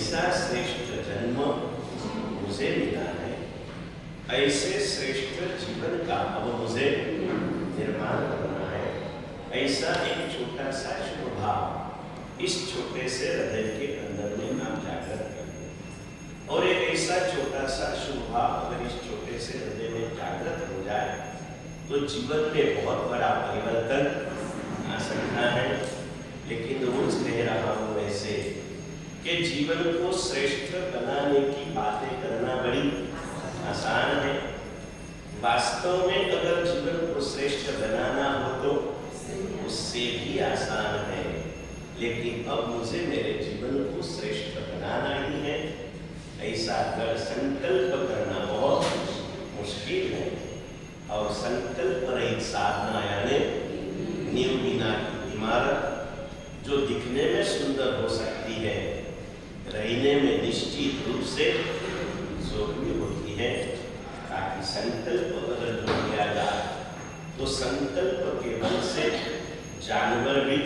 जैसा श्रेष्ठ जन्म मुझे मिला है, ऐसे श्रेष्ठ जीवन का अब मुझे निर्माण करना है। ऐसा एक छोटा सा शुभ भाव इस छोटे से हृदय के अंदर में आप जागृत करें। और एक ऐसा छोटा सा शुभ भाव अगर इस छोटे से हृदय में जागृत हो जाए तो जीवन में बहुत बड़ा परिवर्तन आ सकता है। लेकिन रोज कह रहा हूं ऐसे कि जीवन को श्रेष्ठ बनाने की बातें करना बड़ी आसान है। वास्तव में अगर जीवन को श्रेष्ठ बनाना हो तो उससे भी आसान है। लेकिन अब मुझे मेरे जीवन को श्रेष्ठ बनाना ही है, ऐसा कर संकल्प करना बहुत मुश्किल है। और संकल्प रहित साधना यानी नींव बिना की इमारत जो दिखने में सुंदर हो सकती है, रहने में निश्चित रूप से जोखिम होती है। ताकि संकल्प अगर जो किया जाए तो संकल्प के बल से जानवर भी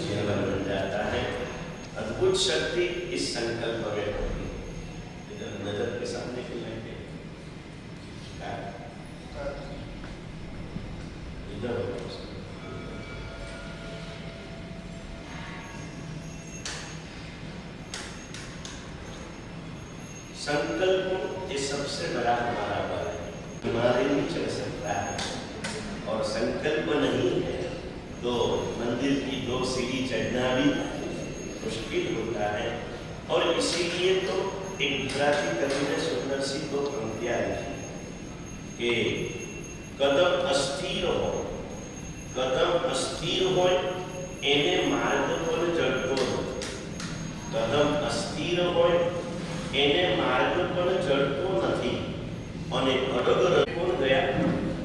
जीवन बन जाता है। अद्भुत शक्ति इस संकल्प में होती है। इधर नजर के सामने क्यों बैठे? इधर संकल्प ये सबसे बड़ा हमारा बल है, हमारे नहीं चल सकता है। और संकल्प नहीं है तो मंदिर की 2 सीढ़ी चढ़ना भी मुश्किल होता है। और इसीलिए तो एक गुजराती कवि ने सुंदर सी 2 पंक्तियां लिखी कि कदम अस्थिर हो, कदम अस्थिर हो एने मार्ग पर जड़तो નથી। कदम अस्थिर हो एने मार्ग पर चढ़तो नहीं। और अडग कौन गया?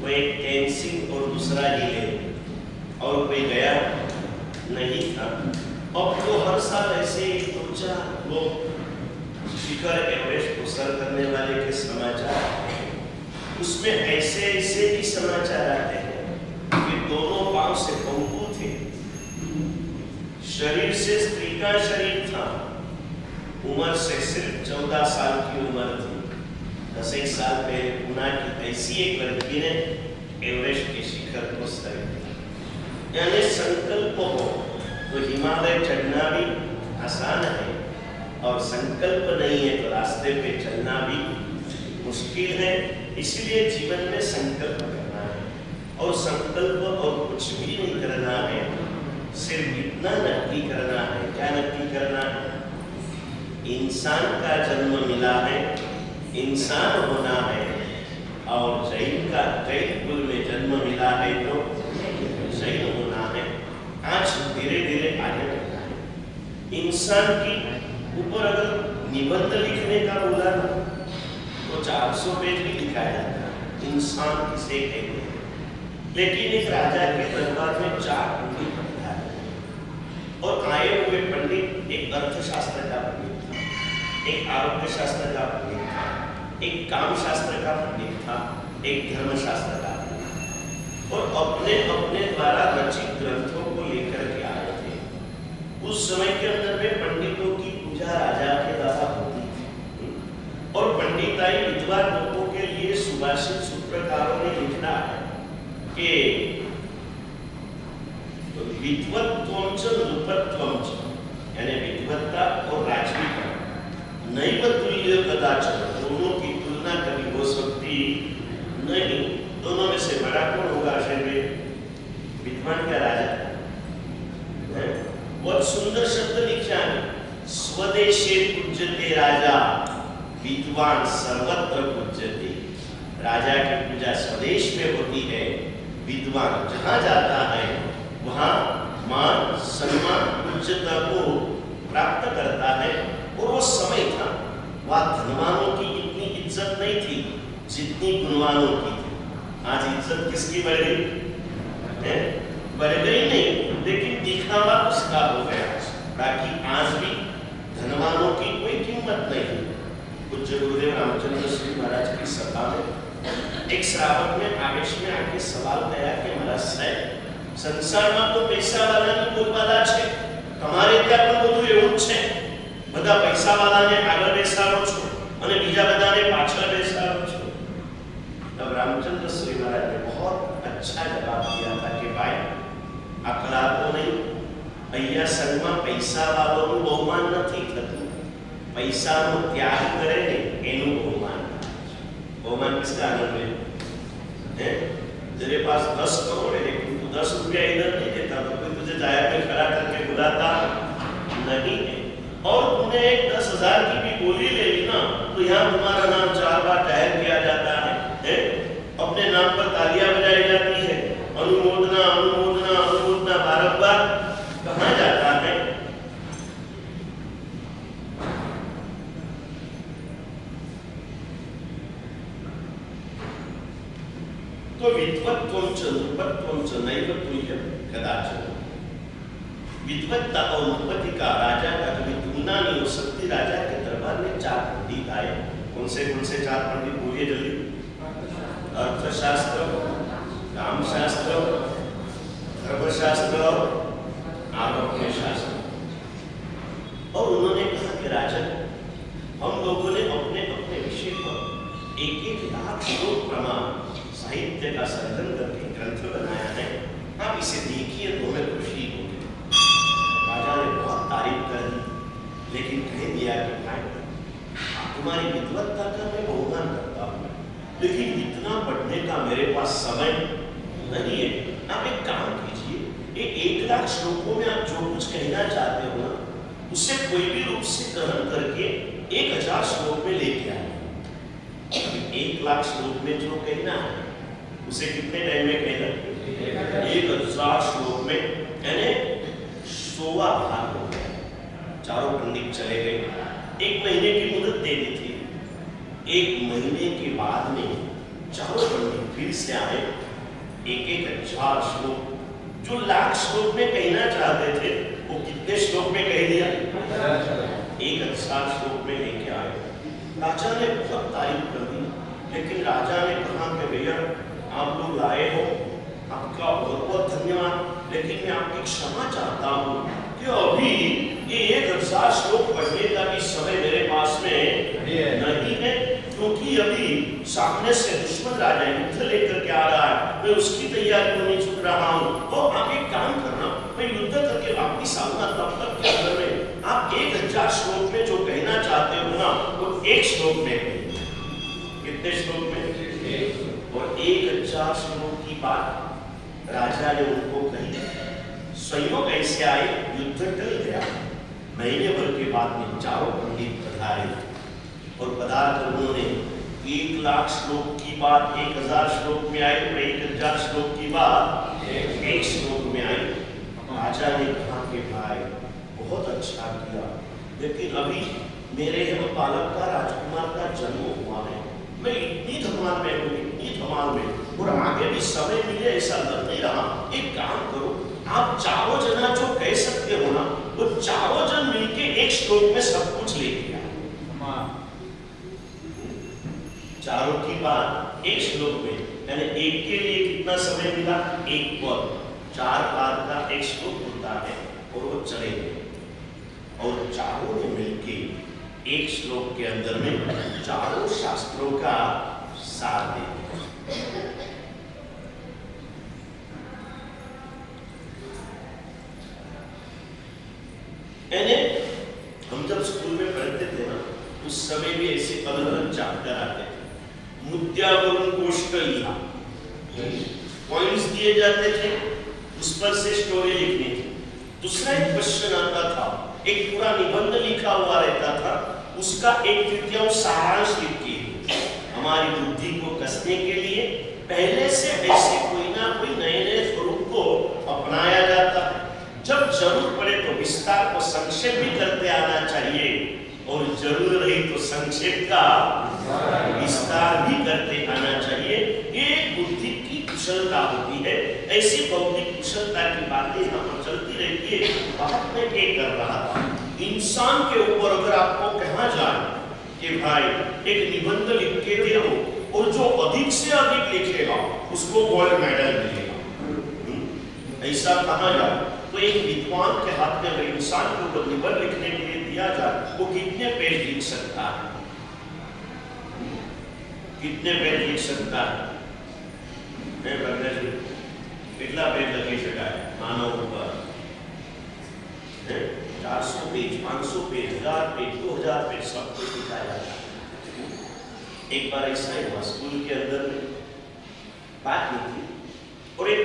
कोई टेंसिंग और दूसरा ही ले और कोई गया नहीं था। अब तो हर साल ऐसे ही 2-4 लोग शिखर एवरेस्ट को सर करने वाले के समाचार, उसमें ऐसे ऐसे भी समाचार आते हैं कि दोनों पांव से पंखु थे, शरीर से स्त्री का शरीर था, उम्र से सिर्फ 14 साल की उम्र थी। 10 साल पहले पुणे की ऐसी एक लड़की ने एवरेस्ट के शिखर को सर किया। यानी संकल्प हो तो हिमालय चढ़ना भी आसान है, और संकल्प नहीं है तो रास्ते पे चलना भी मुश्किल है। इसलिए जीवन में संकल्प करना है, और संकल्प और कुछ भी नहीं करना है, सिर्फ इतना नक्की करना है। क्या नक्की करना है? इंसान का जन्म मिला है, इंसान होना है। और जैन कुल में जन्म मिला है तो जैन होना है। आज धीरे धीरे आगे बढ़ना है। इंसान की ऊपर अगर निबंध लिखने का बोला ना तो 400 पेज भी लिखा जाता। इंसान किसे कहते हैं? लेकिन एक राजा के दरबार में 4 पंडित बैठा है, और आए हुए पंडित एक अर्थशास्त्र का पंडित था, एक आरोग्य शास्त्र का पंडित था, एक काम शास्त्र का पंडित था, एक धर्मशास्त्र का पंडित था। और अपने अपने द्वारा रचित ग्रंथों को लेकर के आए थे। उस समय के अंदर में पंडितों की पूजा राजा के द्वारा होती थी, और पंडिताई विद्वान लोगों के लिए सुभाषित सूत्रकारों ने लिखा है कि विद्वत्वं च नृपत्वं च, यानी विद्वत्ता और राजनीति नैव तुल्य कदाचन, दोनों की तुलना कभी हो सकती नहीं। दोनों में से बड़ा कौन होगा? विद्वान का राजा है। बहुत सुंदर शब्द लिखा है, स्वदेशे पूज्यते राजा, विद्वान सर्वत्र पूज्यते। राजा की पूजा स्वदेश में होती है, विद्वान जहाँ जाता है वहाँ मान सम्मान पूज्यता को प्राप्त करता है। और वो समय था, वहाँ धनवानों की इतनी इज्जत नहीं थी जितनी गुणवानों की थी। आज इज्जत किसकी बढ़ गई है? बढ़ गई नहीं, लेकिन दिखावा उसका हो गया। बाकी आज भी धनवानों की कोई कीमत नहीं। पूज्य गुरुदेव रामचंद्र श्री महाराज की सभा में एक श्रावक में आवेश में आके सवाल किया कि महाराज साहब, संसार में तो पैसा वाला बोलबाला है, તમારે ત્યાં પણ બધું એવું જ છે, બધા પૈસાવાળાને આગળ બેસાડો છો અને બીજા બધાને પાછળ બેસાડો છો। तब रामचंद्र श्री महाराज ने बहुत अच्छा जवाब दिया था कि भाई आकड़ा तो नहीं, अहिया संगમાં પૈસાવાળાનું બહુમાન નથી થતું, પૈસાનો ત્યાગ કરે ને એનું બહુમાન। બહુમાન किसका आनंद है? तेरे पास 10 करोड़ है लेकिन तू 10 रुपया इधर नहीं देता तो कोई तुझे जाया पे खड़ा करके बुलाता नहीं है। और तूने एक 10,000 की भी गोली ले ली ना तो यहाँ तुम्हारा नाम 4 बार जाहिर किया जाता है, अपने नाम पर तालियां बजाई जाती है, अनुमोदना अनुमोदना अनुमोदना बारंबार कहा जाता है। तो विद्वत्त्वं च नृपत्वं च नैव तुल्यं कदाचन। विद्वत्ता और नृपति का राजा का कभी तुलना नहीं हो सकती। राजा के दरबार में 4 पंडित आए। कौन से 4 पंडित बोलिए जल्दी? अर्थशास्त्र, कामशास्त्र, धर्मशास्त्र और आरोग्य शास्त्र। और उन्होंने कहा कि राजन, हम लोगों ने अपने अपने विषय पर 1-1 लाख श्लोक प्रमाण साहित्य का सर्जन करके ग्रंथ बनाया है, आप इसे देखिए तो हमें खुशी होगी। राजा ने बहुत तारीफ कर दी लेकिन कह दिया कि भाई तुम्हारी विद्वत्ता का मैं बहुमान करता हूँ लेकिन इतना पढ़ने का मेरे पास समय नहीं है। आप एक काम कीजिए, ये 1 लाख श्लोकों में आप जो कुछ कहना चाहते हो ना उसे कोई भी रूप से ग्रहण करके 1000 श्लोक में लेके आए। 1 लाख श्लोक में जो कहना है उसे कितने टाइम में कहना? 1000 श्लोक में, यानी 100वां भाग हो गया। चारों पंडित चले गए, 1 महीने की मुदत दे दी थी। 1 महीने के बाद में चारों पंडित फिर से आए। 1,000 श्लोक जो लाख श्लोक में कहना चाहते थे वो कितने श्लोक में कह दिया? 1,000 श्लोक में लेके आए। राजा ने बहुत तारीफ कर दी लेकिन राजा ने कहा कि भैया आप लोग लाए हो, आपका बहुत बहुत धन्यवाद, लेकिन मैं आपकी क्षमा चाहता हूँ कि अभी ये 1,000 श्लोक पढ़ने का भी समय मेरे पास में नहीं है, क्योंकि अभी सामने से दुश्मन राजा युद्ध लेकर के आ रहा है, मैं उसकी तैयारी में नहीं छूट रहा हूँ। तो आप एक काम करना, मैं युद्ध करके वापिस आऊंगा, तब तक के अंदर में आप 1,000 श्लोक में जो कहना चाहते हो ना वो 1 श्लोक में कहिए। कितने श्लोक में? और 1,000 श्लोक की बात राजा ने उनको कही। संयोग ऐसे आए, युद्ध टल गया। महीने भर के बाद में चारों पंडित पधारे और पधार कर उन्होंने 1 लाख श्लोक की बात 1,000 श्लोक में आई और 1,000 श्लोक की बात 1 श्लोक में आई। राजा ने कहा कि भाई बहुत अच्छा किया, लेकिन अभी मेरे यहाँ बालक का राजकुमार का जन्म हुआ है, मैं इतनी धमाल में हूँ, इतनी धमाल में, और आगे भी समय मिले ऐसा लग नहीं रहा। एक काम करो, आप चारों जना जो कह सकते हो ना वो चारों जन मिलके 1 श्लोक में सब कुछ लेके आए। चारों की बात 1 श्लोक में, यानी एक के लिए कितना समय मिला? 1 पद, 4 पाद का 1 श्लोक होता है और वो चले गए। और चारों ने मिलके 1 श्लोक के अंदर में चारों शास्त्रों का सार दे दिया। हम जब स्कूल में पढ़ते थे ना उस समय भी ऐसे अलग-अलग चैप्टर आते थे। मुद्द्यावरून गोष्ट लिहा, पॉइंट्स दिए जाते थे, उस पर से स्टोरी लिखनी थी। दूसरा एक क्वेश्चन आता था, एक पूरा निबंध लिखा हुआ रहता था, उसका 1/3 सारांश लिखिए। हमारी बुद्धि को कसने के लिए पहले से ऐसे कोई ना कोई नए स्वरूप को अपनाया जाता है। जब जरूर पड़े तो विस्तार को संक्षेप भी करते आना चाहिए और जरूर रही तो संक्षेप का विस्तार भी करते आना चाहिए। ये बुद्धि की कुशलता होती है। ऐसी बौद्धिक कुशलता की बातें हम चलती रहती है। बात में क्या कर रहा था, इंसान के ऊपर अगर आपको कहा जाए कि भाई एक निबंध लिख के दे दो और जो अधिक से अधिक लिखेगा उसको गोल्ड मेडल मिलेगा, ऐसा कहा जाए तो एक विद्वान के हाथ में अगर इंसान को निबंध लिखने के लिए दिया जाए, वो कितने पेज लिख सकता है? कितने पेज लिख सकता है? मैं बंदा जी कितना पेज लगी शकाय मानव ऊपर 400 पेज, 500 पेज, 1000 पेज, 2000 पेज सब कुछ लिखा जाता है। एक बार ऐसा ही हुआ, स्कूल के अंदर में बात नहीं थी और एक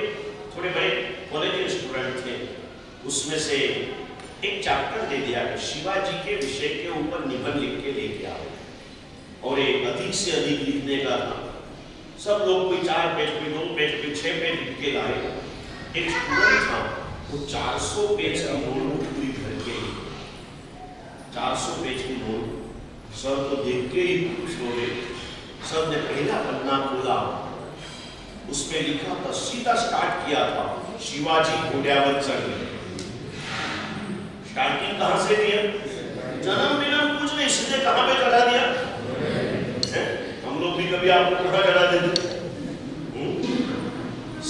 थोड़े बड़े कॉलेज स्टूडेंट थे, उसमें से एक चैप्टर दे दिया कि शिवाजी के विषय के ऊपर निबंध लिख के लेके आओ और एक अधिक से अधिक लिखने का था। सब लोग कोई 4 पेज, कोई 2 पेज, कोई 6 पेज लिख के लाए। एक स्टूडेंट था, वो 400 पेज की नोटबुक पूरी भर के 400 पेज की नोट। सर तो देख के ही खुश हो गए। सर ने पहला पन्ना खोला, उसमें लिखा था, सीधा स्टार्ट किया था, शिवाजी घोड़ियावर चढ़ गए। स्टार्टिंग कहां से दिया? जन्म बिनम कुछ नहीं, सीधे कहां पे चढ़ा दिया? हम लोग भी कभी आपको कहां चढ़ा देते?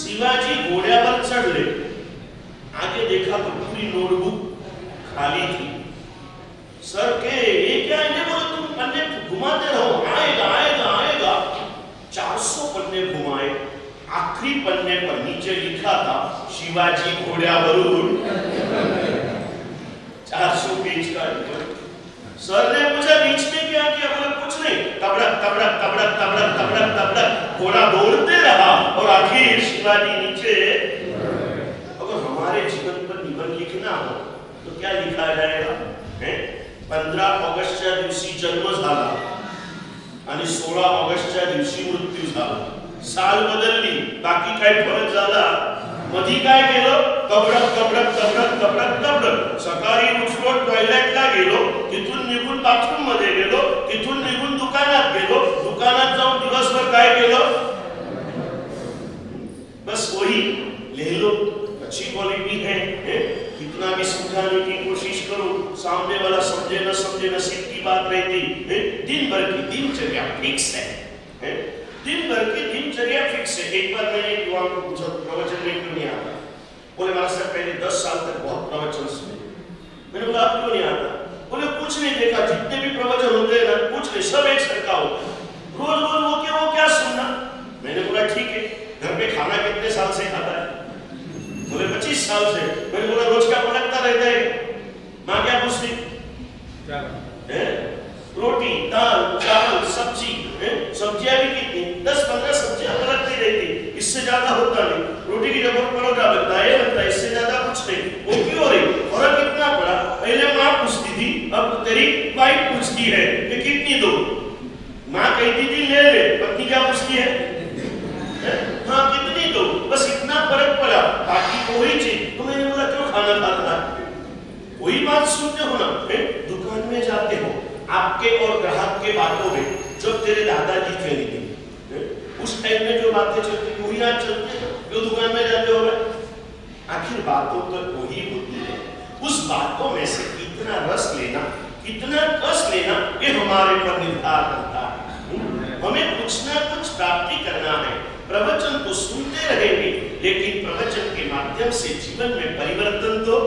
शिवाजी घोड़ियावर चढ़ ले। आगे देखा तो पूरी नोटबुक खाली थी। सर के ये क्या है? बोले तुम पन्ने घुमाते रहो, आएगा आएगा आएगा। 400 पन्ने घुमाए, आखिरी पन्ने पर नीचे लिखा था शिवाजी घोड़ियावरून 400 पेज का। सर ने पूछा बीच में क्या किया? बोले कुछ नहीं, तबड़क तबड़क तबड़क तबड़क तबड़क तबड़क घोड़ा दौड़ते रहा और आखिर शिवाजी नीचे। अगर हमारे जीवन पर निबंध लिखना हो तो क्या लिखा जाएगा? 15 ऑगस्टच्या दिवशी जन्म झाला आणि 16 ऑगस्टच्या दिवशी मृत्यू झाला। साल बदलली, बाकी काय फरक झाला? मधी काय केलं? तबडक तबडक तबडक तबडक तबडक। सकाळी उठलो, टॉयलेटला गेलो, तिथून निघून बाथरूम मध्ये गेलो, तिथून निघून दुकानात गेलो, दुकानात जाऊन दिवसभर काय केलं? बस वही ले लो। अच्छी क्वालिटी है, कितना भी समझाने की कोशिश करो, सामने वाला समझे न समझे, नसीब की बात रहती है। दिन भर की दिनचर्या फिक्स है, दिन भर की दिनचर्या फिक्स है। एक बार मैंने एक युवा को पूछा, प्रवचन में क्यों नहीं आता? बोले मारा साहब पहले 10 साल तक बहुत प्रवचन सुने। मैंने बोला आप क्यों नहीं आता? बोले कुछ नहीं देखा, जितने भी प्रवचन होते हैं ना, कुछ नहीं, सब एक सरका होता है, रोज रोज वो क्या सुनना। मैंने बोला ठीक है, घर पे खाना कितने साल से खाता है? बोले 25 साल से। मैंने बोला रोज क्या पलटता रहता है? माँ क्या पूछती? रोटी, दाल, चावल, सब्जी, सब्जियां भी कितनी? 10-15 सब्जियां पलटती रहती, इससे ज्यादा होता नहीं। रोटी की जगह परोठा बनता है, बनता है, इससे ज्यादा कुछ नहीं। वो क्यों हो रही? फर्क कितना पड़ा? पहले माँ पूछती थी, अब तेरी वाइफ पूछती है कि कितनी दो। माँ कहती थी ले ले, पत्नी क्या पूछती है? हाँ कितनी दो, बस इतना फर्क पड़ा, बाकी कोई चीज। तो मैंने बोला क्यों खाना खाता है? वही बात सुनते हो ना, दुकान में जाते हो, आपके और ग्राहक के बातों में जब तेरे दादाजी थे नहीं, उस टाइम में जो बातें चलती वही आज चलती है, जो दुकान में जाते हो। आखिर बातों तो वही होती है, उस बातों में से कितना रस लेना, कितना कस लेना, ये हमारे पर निर्भर करता है। हमें कुछ ना कुछ प्राप्ति करना है। प्रवचन तो सुनते रहेंगे, लेकिन प्रवचन के माध्यम से जीवन में परिवर्तन तो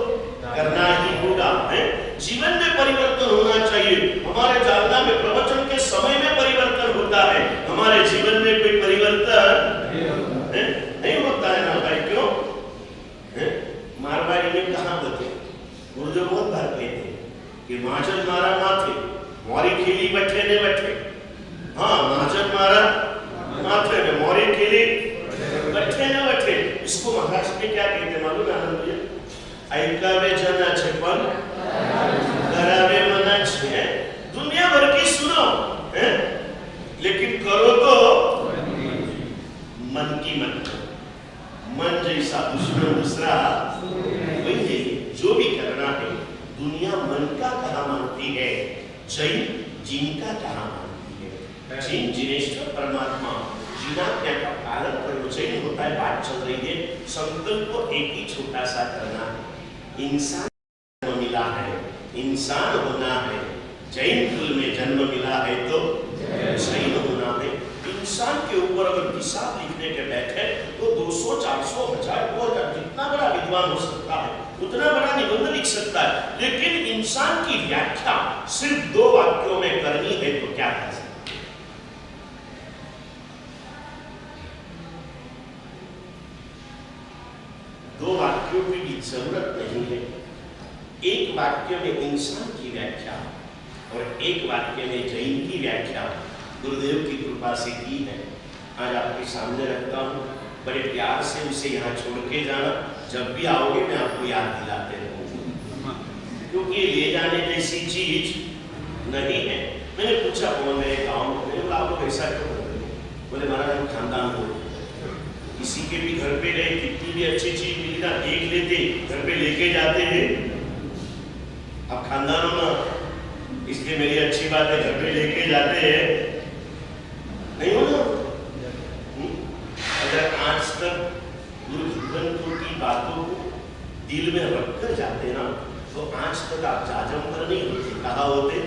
करना ही होगा। जीवन में परिवर्तन होना चाहिए। हमारे जानना में प्रवचन के समय में परिवर्तन होता है, हमारे जीवन में कोई परिवर्तन नहीं होता है ना भाई। क्यों? मारवाड़ी में कहावत है, गुरुदेव बहुत बार कहते हैं कि महाजन मारा माथे, मोरी खेली बैठे ने बैठे। हाँ, महाजन मारा माथे में, मोरी खेली बैठे ने बैठे। इसको महाराष्ट्र में क्या कहते हैं मालूम है आनंद भैया? ऐकावे जनाचे पण करावे मनाचे। दुनिया भर की सुनो, लेकिन करो तो मन की मत करो। मन जैसा दुश्मन दूसरा वही। जो भी करना है, दुनिया मन का कहा मानती है, जैन जिनका कहा मानती है। जिन जिनेश्वर परमात्मा जिनाज्ञा का पालन करो, जैन होता है। बात चल रही है, संकल्प को एक ही छोटा सा करना है। इंसान जन्म मिला है, इंसान होना है। जैन कुल में जन्म मिला है तो जैन होना है। इंसान के ऊपर अगर हिसाब लिखने के बैठे तो 200, 400, 1000, 2000 जितना बड़ा विद्वान हो सकता है उतना बड़ा निबंध लिख सकता है, लेकिन इंसान की व्याख्या सिर्फ 2 वाक्यों में करनी है तो क्या कर सकते हैं? दो वाक्यों की भी जरूरत नहीं है। एक वाक्य में इंसान की व्याख्या और एक वाक्य में जैन की व्याख्या गुरुदेव की कृपा से की है। आज आपके सामने रखता हूँ, बड़े प्यार से उसे यहाँ छोड़ के जाना। जब भी आओगे मैं आपको याद दिलाते रहूँगा, क्योंकि ले जाने जैसी चीज नहीं है। मैंने पूछा कौन मेरे गाँव में, मैंने बोला आप लोग ऐसा क्यों कर रहे हो? बोले महाराज हम खानदान हो, किसी के भी घर पे गए कितनी भी अच्छी चीज मिली ना देख लेते, घर पे लेके जाते हैं। अब खानदान हो ना, इसलिए मेरी अच्छी बात है, घर पे लेके जाते हैं, नहीं हो ना? अगर आज तक गुरु ग्रंथों की बातों को दिल में रखकर जाते ना, तो आज तक आप जाजम पर नहीं होते, कहा होते,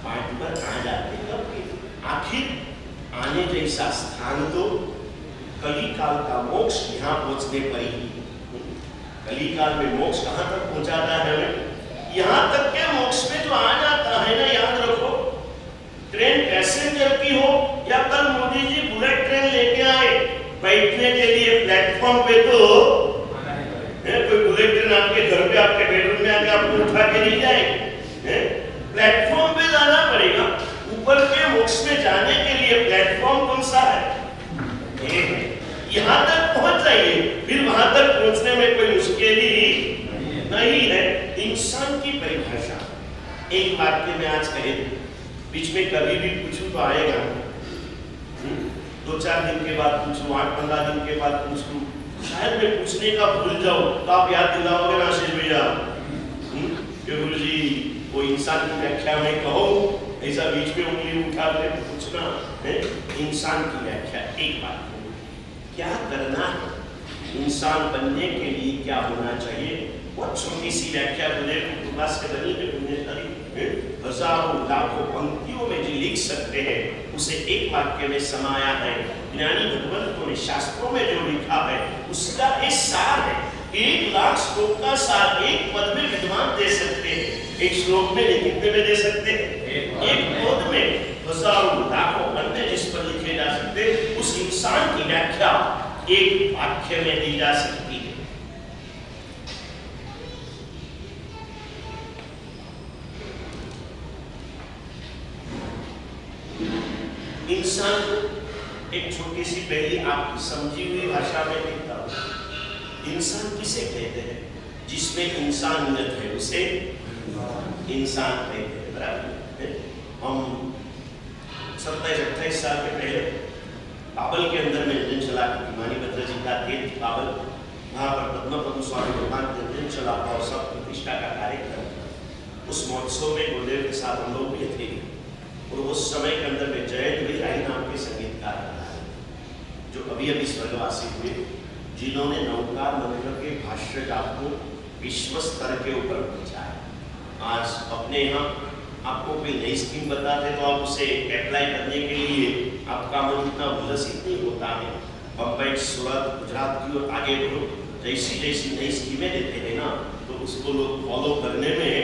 पाठ पर आ जाते। कब आखिर आने जैसा स्थान तो कली काल का मोक्ष यहाँ पहुंचने पर ही। कली काल में मोक्ष कहाँ तक पहुंचाता है हमें? यहाँ तक के मोक्ष में जो आ जाता है ना, याद रखो, ट्रेन पैसेंजर की हो या कल मोदी जी बुलेट ट्रेन लेके आए बैठने के लिए प्लेटफॉर्म पे, तो कोई बुलेट ट्रेन आपके घर पे आपके बेडरूम में आके आपको उठा के नहीं जाएगी। प्लेटफॉर्म पे जाना पड़ेगा। ऊपर के मोक्ष में जाने के लिए प्लेटफॉर्म कौन सा है? यहाँ तक पहुंच जाइए, फिर वहां तक पहुंचने में कोई मुश्किल ही नहीं है। इंसान की परिभाषा एक वाक्य में आज कहे, बीच में कभी भी पूछूं तो आएगा, 2-4 दिन के बाद पूछूं, 8-15 दिन के बाद पूछूं, शायद मैं पूछने का भूल जाऊं, तो आप याद दिलाओगे ना आशीष भैया कि गुरु जी वो इंसान की व्याख्या में कहो, ऐसा बीच में उंगली उठा ले पूछना है। इंसान की व्याख्या एक बात, क्या करना है, इंसान बनने के लिए क्या होना चाहिए, बहुत छोटी सी व्याख्या गुरुदेव की कृपा से बनी है। हजारों लाखों पंक्तियों में जो लिख सकते हैं उसे एक वाक्य में समाया है। ज्ञानी भगवंतों ने शास्त्रों में जो लिखा है उसका एक सार है। 1 लाख श्लोक का सार एक पद में विद्वान दे सकते हैं। एक श्लोक में कितने में दे सकते हैं? एक पद में हजारों लाखों अन्य जिस पर लिखे जा सकते, उस इंसान की व्याख्या एक वाक्य में दी जा सकती है। इंसान को एक छोटी सी पहली आपकी समझी हुई भाषा में लिखता हूं। इंसान किसे कहते हैं? जिसमें इंसानियत है उसे इंसान कहते हैं। बराबर। हम 27-28 साल के पहले बाबल के अंदर में दिन चला, मानीभद्र जी का तीर्थ बाबल, वहाँ पर पद्मपद स्वामी भगवान के दिन चला और सब प्रतिष्ठा का कार्यक्रम। उस महोत्सव में गुरुदेव के साथ हम लोग भी थे और उस समय के अंदर में जयंत राय नाम के संगीतकार जो अभी अभी स्वर्गवासी हुए, जिन्होंने नौकार मंत्र के भाष्य जाप को विश्व स्तर के ऊपर पहुंचाया। आज अपने यहाँ आपको कोई नई स्कीम बताते तो आप उसे अप्लाई करने के लिए आपका मन इतना उल्लसित नहीं होता है। बम्बई, सूरत, गुजरात की ओर आगे बढ़ो, जैसी जैसी नई स्कीमें देते हैं ना तो उसको लोग फॉलो करने में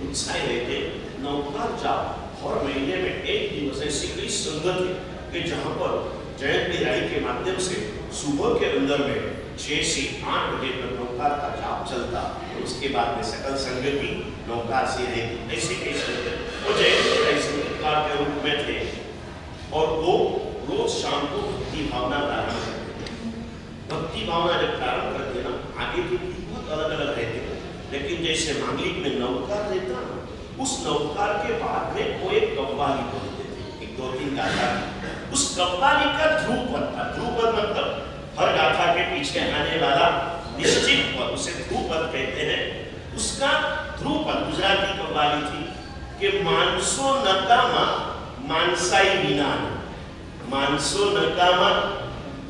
उत्साही रहते। नौकार जाप हर महीने में 1 दिवस ऐसी कई संगत है कि जहाँ पर जयंत राय के माध्यम से सुबह के अंदर में 6 से 8 बजे तक नौकार का जाप चलता और उसके बाद में सकल संगति नौकार से रहती। ऐसे कई संगत वो जयंत राय संगीतकार के रूप में थे और वो रोज शाम को भक्ति भावना प्रारंभ करते। भक्ति भावना जब प्रारंभ करते ना, आगे के बहुत अलग अलग रहते हैं, लेकिन जैसे मांगलिक में नौकार रहता ना, उस नौकार के बाद में वो एक कव्वाली बोलते थे, 1-2-3 गाथा। उस कव्वाली का ध्रुवपद था। ध्रुवपद मतलब हर गाथा के पीछे आने वाला निश्चित पद, उसे ध्रुवपद कहते हैं। उसका ध्रुवपद गुजराती कव्वाली थी कि मानसो नकामा मानसाई विनाना, मानसो नकामा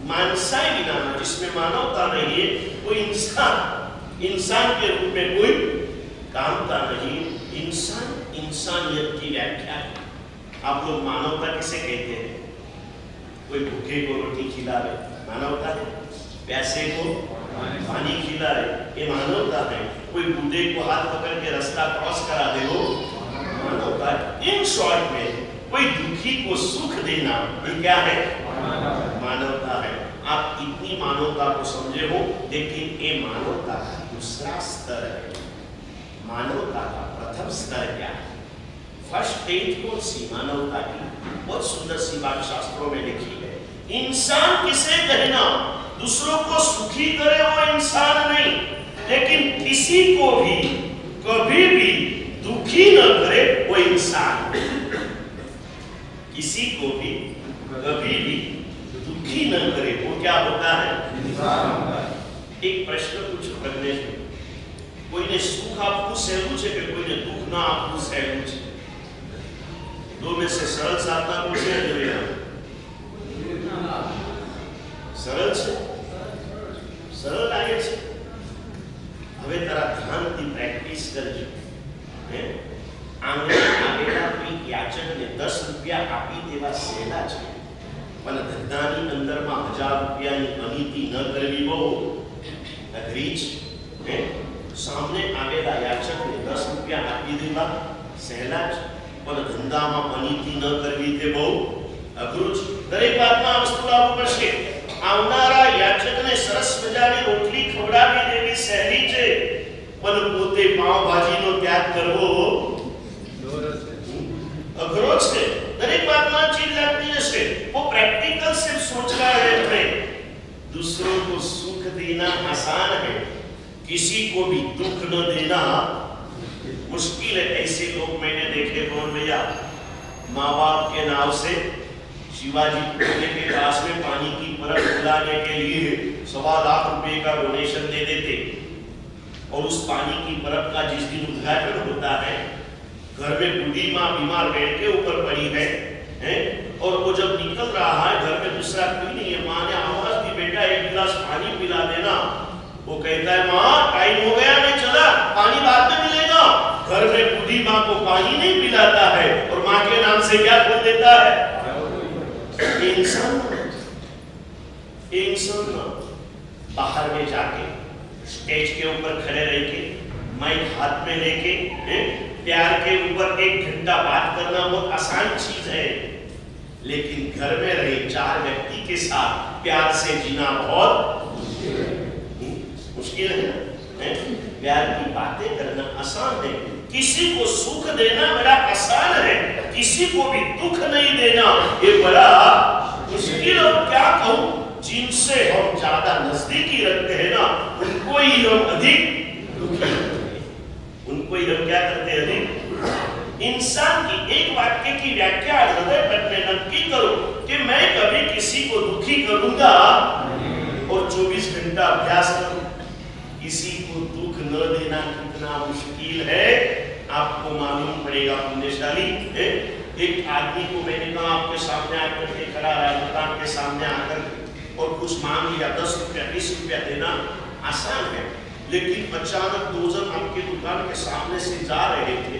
मानसाई विनाना, जिसमें मानवता नहीं है, वो इंसान के रूप में कोई कामता नहीं। इंसान इंसानियत की व्याख्या है। आप लोग मानवता किसे कहते हैं? कोई भूखे को रोटी खिला रहे मानवता है, प्यासे को पानी खिला रहे ये मानवता है, कोई बूढ़े को हाथ पकड़ के रास्ता क्रॉस करा दे वो इन शॉर्ट में कोई दुखी को सुख देना ये क्या है? मानवता है। आप इतनी मानवता को समझे हो, लेकिन ये मानवता का दूसरा स्तर है। मानवता का प्रथम स्तर क्या है? फर्स्ट स्टेज कौन सी मानवता की? बहुत सुंदर सी बात शास्त्रों में लिखी है। इंसान किसे कहना? दूसरों को सुखी करे वो इंसान नहीं, लेकिन किसी को भी कभी भी दुखी न करे वो इंसान। किसी को भी कभी भी दुखी न करे वो क्या होता है? इंसान। एक प्रश्न पूछो प्रज्ञेश में, कोई ने सुख आपको सहलू है कि कोई ने दुख ना आपको सहलू है? दो में से सरल साधना पूछे सरल છે સરળ લાગે છે। હવે તારા ધ્યાનથી પ્રેક્ટિસ કરજો। હે આંગણે આવેલા કોઈ યાચકને 10 રૂપિયા આપી દેવા સહેલા છે, પણ ધંધાની અંદરમાં 1000 રૂપિયાની અનીતિ ન કરવી બહુ અઘરી છે। હે સામે આવેલા યાચકને 10 રૂપિયા આપી દેવા સહેલા છે, પણ ધંધામાં અનીતિ ન કરવી તે બહુ અઘરું છે। દરેક વાતમાં આ વસ્તુ લાગુ પડશે। આવનારા યાચકને સરસ મજાની રોટલી ખવડાવી દેવી સહેલી છે, પણ પોતે પાવભાજીનો ત્યાગ કરવો અઘરો છે। દરેક વાતમાં ચીજ લાગતી જશે। वो प्रैक्टिकल सिर्फ सोचना है। दूसरों को सुख देना आसान है, किसी को भी दुख न देना मुश्किल है। ऐसे लोग मैंने देखे कौन भैया, माँ बाप के नाम से शिवाजी पुतले के पास में पानी की परत खुलाने के लिए 1.25 लाख रुपए का डोनेशन दे देते, और उस पानी की परत का जिस दिन उद्घाटन होता है, घर में बूढ़ी माँ बीमार बेड के ऊपर पड़ी है, और वो जब निकल रहा है, घर में दूसरा कोई नहीं है, माँ ने आवाज दी बेटा 1 गिलास पानी पिला देना। वो कहता है माँ टाइम हो गया, मैं चला, पानी बाद में मिलेगा। घर में बूढ़ी माँ को पानी नहीं पिलाता है, और माँ के नाम से क्या खोल देता है? इंसान बाहर में जाके स्टेज के ऊपर खड़े रह के माइक हाथ में लेके प्यार के ऊपर 1 घंटा बात करना बहुत आसान चीज है, लेकिन घर में रहे 4 व्यक्ति के साथ प्यार से जीना बहुत मुश्किल है। प्यार की बातें करना आसान है, किसी को सुख देना बड़ा आसान है, किसी को भी दुख नहीं देना ये बड़ा मुश्किल। और क्या कहूं, जिनसे हम ज्यादा नजदीकी रखते हैं ना, उनको ही हम अधिक दुखी करते हैं, उनको ही हम क्या करते हैं? अधिक। इंसान की एक वाक्य की व्याख्या हृदय तक में नक्की करो कि मैं कभी किसी को दुखी करूंगा, और 24 घंटा अभ्यास करो। किसी को दुख न देना कितना मुश्किल है आपको मालूम पड़ेगा। पुण्यशाली एक आदमी को मैंने कहा आपके सामने आकर के खड़ा रहा, दुकान के सामने आकर और कुछ मांग लिया, 10 रुपया 20 रुपया देना आसान है, लेकिन अचानक 2 जन आपके दुकान के सामने से जा रहे थे,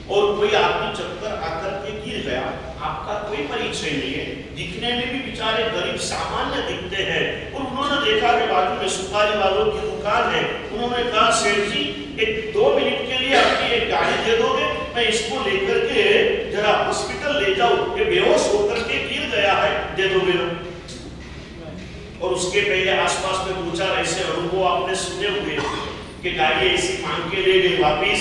और कोई आदमी चक्कर आकर के गिर गया। आपका कोई परिचय नहीं है, दिखने में भी बेचारे गरीब सामान्य दिखते हैं, और उन्होंने देखा कि बाजू में सुपारी वालों की दुकान है। उन्होंने कहा सेठ जी 2 मिनट के लिए आपकी एक गाड़ी दे दोगे, मैं इसको लेकर के जरा हॉस्पिटल ले जाऊं, ये बेहोश होकर के गिर गया है, दे दोगे ना? और उसके पहले आसपास में 2-4 ऐसे अनुभव आपने सुने हुए कि गाड़ी ऐसी मांग के ले गई, वापिस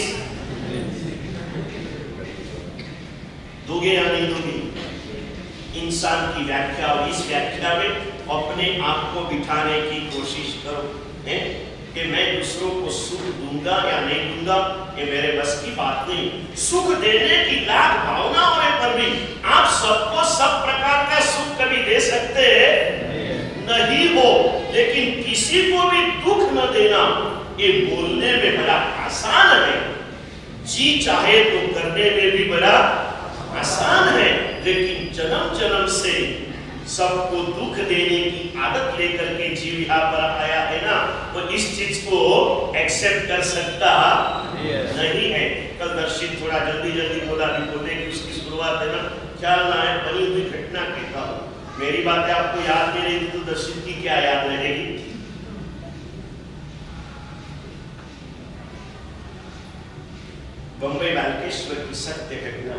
दोगे या नहीं दोगे? इंसान की व्याख्या, और इस व्याख्या में अपने आप को बिठाने की कोशिश करो कि मैं दूसरों को सुख दूंगा या नहीं दूंगा, ये मेरे बस की बात नहीं। सुख देने की लाख भावना होने पर भी आप सबको सब प्रकार का सुख कभी दे सकते नहीं हो, लेकिन किसी को भी दुख न देना ये बोलने में बड़ा आसान है, जी चाहे तो करने में भी बड़ा आसान है, लेकिन जन्म जन्म से सबको दुख देने की आदत लेकर के जीव यहाँ पर आया है ना, तो इस चीज को एक्सेप्ट कर सकता नहीं है। कल दर्शित थोड़ा जल्दी बोला, बोलने की उसकी शुरुआत है ना, ख्याल ना है बनी हुई घटना कहता हूँ। मेरी बातें आपको याद नहीं रहेगी तो दर्शित की क्या याद रहेगी? बंबई बालकेश्वर की सत्य घटना।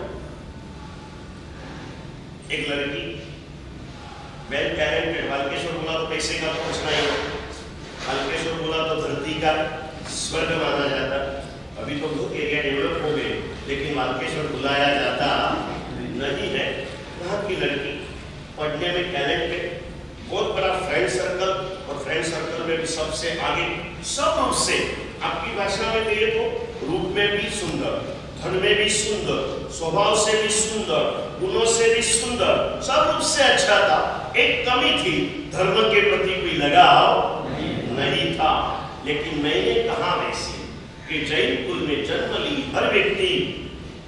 एक लड़की वेल टैलेंटेड, बालकेश्वर बोला तो पैसे का पूछना ही, बालकेश्वर बोला तो धरती का स्वर्ग माना जाता। अभी तो बहुत एरिया डेवलप हो गए, लेकिन बालकेश्वर बुलाया जाता नहीं है। वहाँ की लड़की पढ़ने में टैलेंटेड, बहुत बड़ा फ्रेंड सर्कल, और फ्रेंड सर्कल में भी सबसे आगे, सब रूप से, आपकी भाषा में कहिए तो रूप में भी सुंदर, धन में भी सुंदर, स्वभाव से भी सुंदर, गुणों से भी सुंदर, सब रूप से अच्छा था। एक कमी थी, धर्म के प्रति कोई लगाव नहीं था। लेकिन मैंने कहा वैसे कि जैन कुल में जन्म ली हर व्यक्ति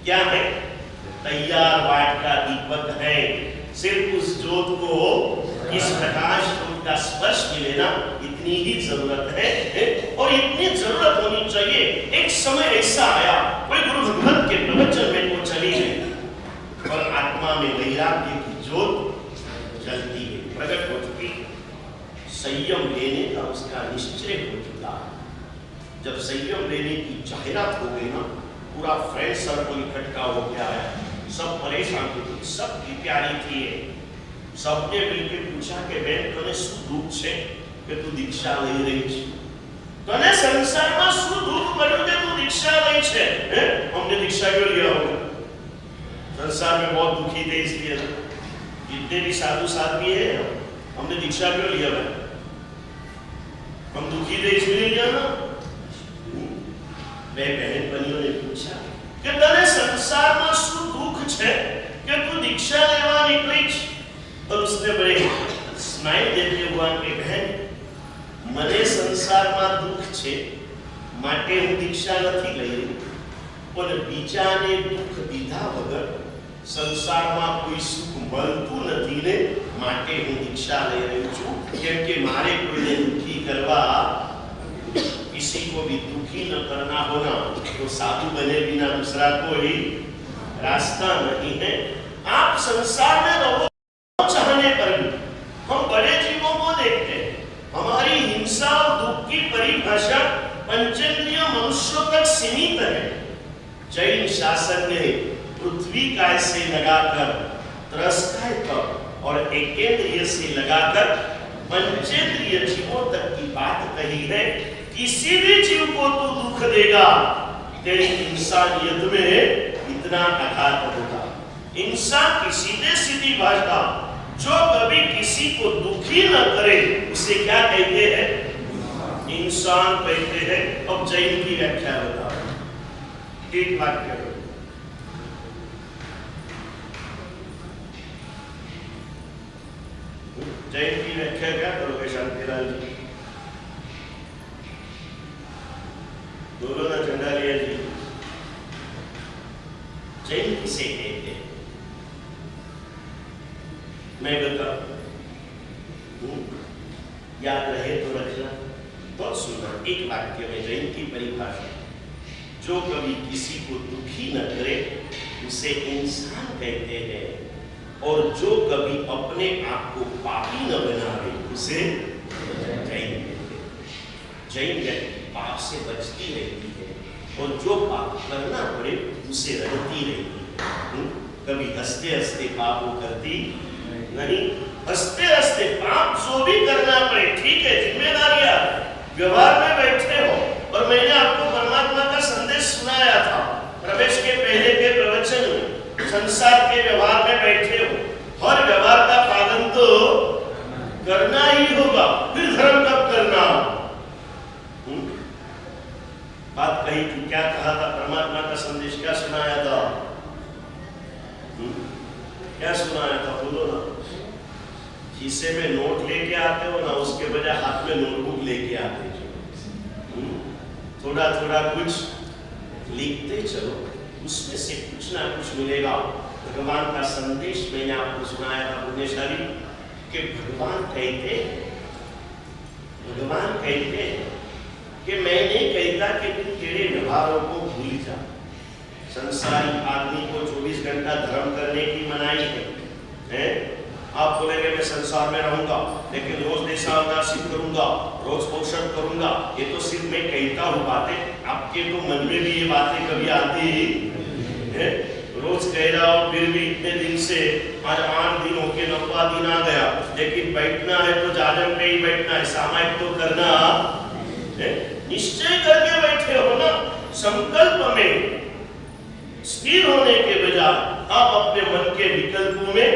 क्या है, तैयार बाट का दीपक है। सिर्फ उस ज्योत को, इस प्रकाश का स्पर्श मिले ना, इतनी ही जरूरत है, और इतनी जरूरत होनी चाहिए। एक समय ऐसा आया, कोई गुरु भगवत के प्रवचन में वो चली गई और आत्मा में वैराग्य की ज्योत जलती है, प्रकट हो चुकी। संयम लेने का उसका निश्चय हो चुका। जब संयम लेने की जाहिरात हो गई ना, पूरा फ्रेंड सर्कल इकट्ठा हो गया है, सब परेशान थे, सबकी प्यारी थी। सबने मिलकर पूछा कि बेन तने શું દુઃખ છે કે તું દીક્ષા લઈ રહી છે? તને સંસારમાં શું દુઃખ પડ્યું કે તું દીક્ષા લઈ છે? हमने दीक्षा क्यों लिया होगा? संसार में बहुत दुखी थे इसलिए, जितने भी साधु साध्वी है, हमने दीक्षा क्यों लिया है? हम दुखी थे इसलिए लिया ना। मैं बहन बनियों ने पूछा कि तने संसाરમાં શું દુઃખ છે કે તું દીક્ષા લેવા નીકળી છે? और उसने बड़े स्माइल देते हुआ के बहन, मने संसार में दुख छे माटे हूँ दीक्षा नहीं लई रही, पर बीजाने दुख दीधा वगर संसार में कोई सुख मलतु नहीं ने माटे हूँ दीक्षा ले रही छूं। केम के मारे कोई ने दुखी करवा, किसी को भी दुखी न करना हो ना, तो साधु बने बिना दूसरा कोई रास्ता नहीं है। आप संसार में रहो चाहने पर भी हम बड़े जीवों को देखते हैं। हमारी हिंसा और दुख की परिभाषा पंचेंद्रिय मनुष्यों तक सीमित है। जैन शासन ने पृथ्वी काय से लगाकर त्रस्काय तक और एकेंद्रिय से लगाकर पंचेंद्रिय जीवों तक की बात कही है। किसी भी जीव को तू दुख देगा, तेरी इंसानियत में इतना आघात होगा। इंसान की सीधे सीधी भाषा, जो कभी किसी को दुखी न करे उसे क्या कहते हैं? इंसान कहते हैं। अब जैन की व्याख्या बताओ, एक वाक्य जैन की व्याख्या क्या करोगे शांतिलाल जी? बोलो ना चंडालिया जी, जैन किसे कहते हैं? मैं बताऊं, याद रहे तो रखना, बहुत सुंदर एक वाक्य में जैन की परिभाषा, जो कभी किसी को दुखी न करे उसे इंसान कहते हैं, और जो कभी अपने आप को पापी न बनावे उसे जैन कहते हैं। जैन व्यक्ति पाप से बचती रहती है, और जो पाप करना पड़े उसे रहती रहती है। कभी हंसते हंसते पाप वो करती नहीं। हंसते हंसते पाप जो भी करना पड़े, ठीक है, जिम्मेदारियां, व्यवहार में बैठे हो। और मैंने आपको परमात्मा का संदेश सुनाया था प्रवेश के पहले के प्रवचन में, संसार के व्यवहार में बैठे हो, हर व्यवहार का पालन तो करना ही होगा, फिर धर्म कब करना? बात कही थी, क्या कहा था? परमात्मा का संदेश क्या सुनाया था? क्या सुनाया था? बोलो ना। खीसे में नोट लेके आते हो ना, उसके बजाय हाथ में नोटबुक लेके आते हो। थोड़ा थोड़ा कुछ लिखते चलो, उसमें से कुछ ना कुछ मिलेगा। भगवान का संदेश मैंने आपको सुनाया था पुण्यशाली, कि भगवान कहते कि मैं नहीं कहता कि तुम तेरे व्यवहारों को भूल जा। संसारी आदमी को 24 घंटा धर्म करने की मनाही है। आप बोलेंगे मैं संसार में रहूंगा, लेकिन रोज देशावदासी करूंगा, रोज पोषण करूंगा, ये तो सिर्फ मैं कहता हूँ बातें, आपके तो मन में भी ये बातें कभी आती है? रोज कह रहा हूं, फिर भी इतने दिन से आज 8 दिन हो के 9वां दिन आ गया, लेकिन बैठना है तो जाजम पे ही बैठना है, सामायिक तो करना है। निश्चय करके बैठे हो ना, संकल्प में स्थिर होने के बजाय आप अपने मन के विकल्पों में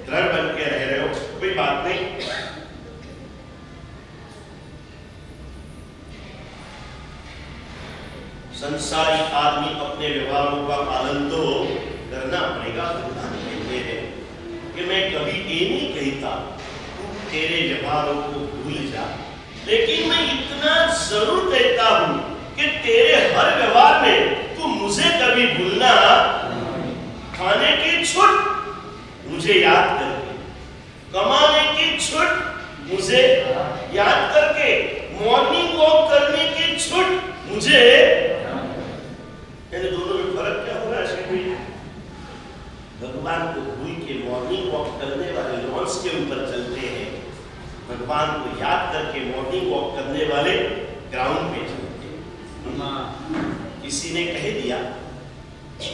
दृढ़ बन के रह रहे हो, कोई बात नहीं। संसारी आदमी अपने व्यवहारों का पालन तो करना पड़ेगा। भगवान कहते हैं कि मैं कभी ये नहीं कहता तू तेरे व्यवहारों को भूल जा, लेकिन मैं इतना जरूर कहता हूं कि तेरे हर व्यवहार में तू मुझे कभी भूलना, खाने की छूट मुझे याद करके, कमाने की छूट मुझे याद करके, मॉर्निंग वॉक करने की छूट मुझे, इन दोनों में फर्क क्या हो रहा है? भगवान को भूल के मॉर्निंग वॉक करने वाले लॉन्स के ऊपर चलते हैं, भगवान को याद करके मॉर्निंग वॉक करने वाले ग्राउंड पे चलते हैं। किसी ने कह दिया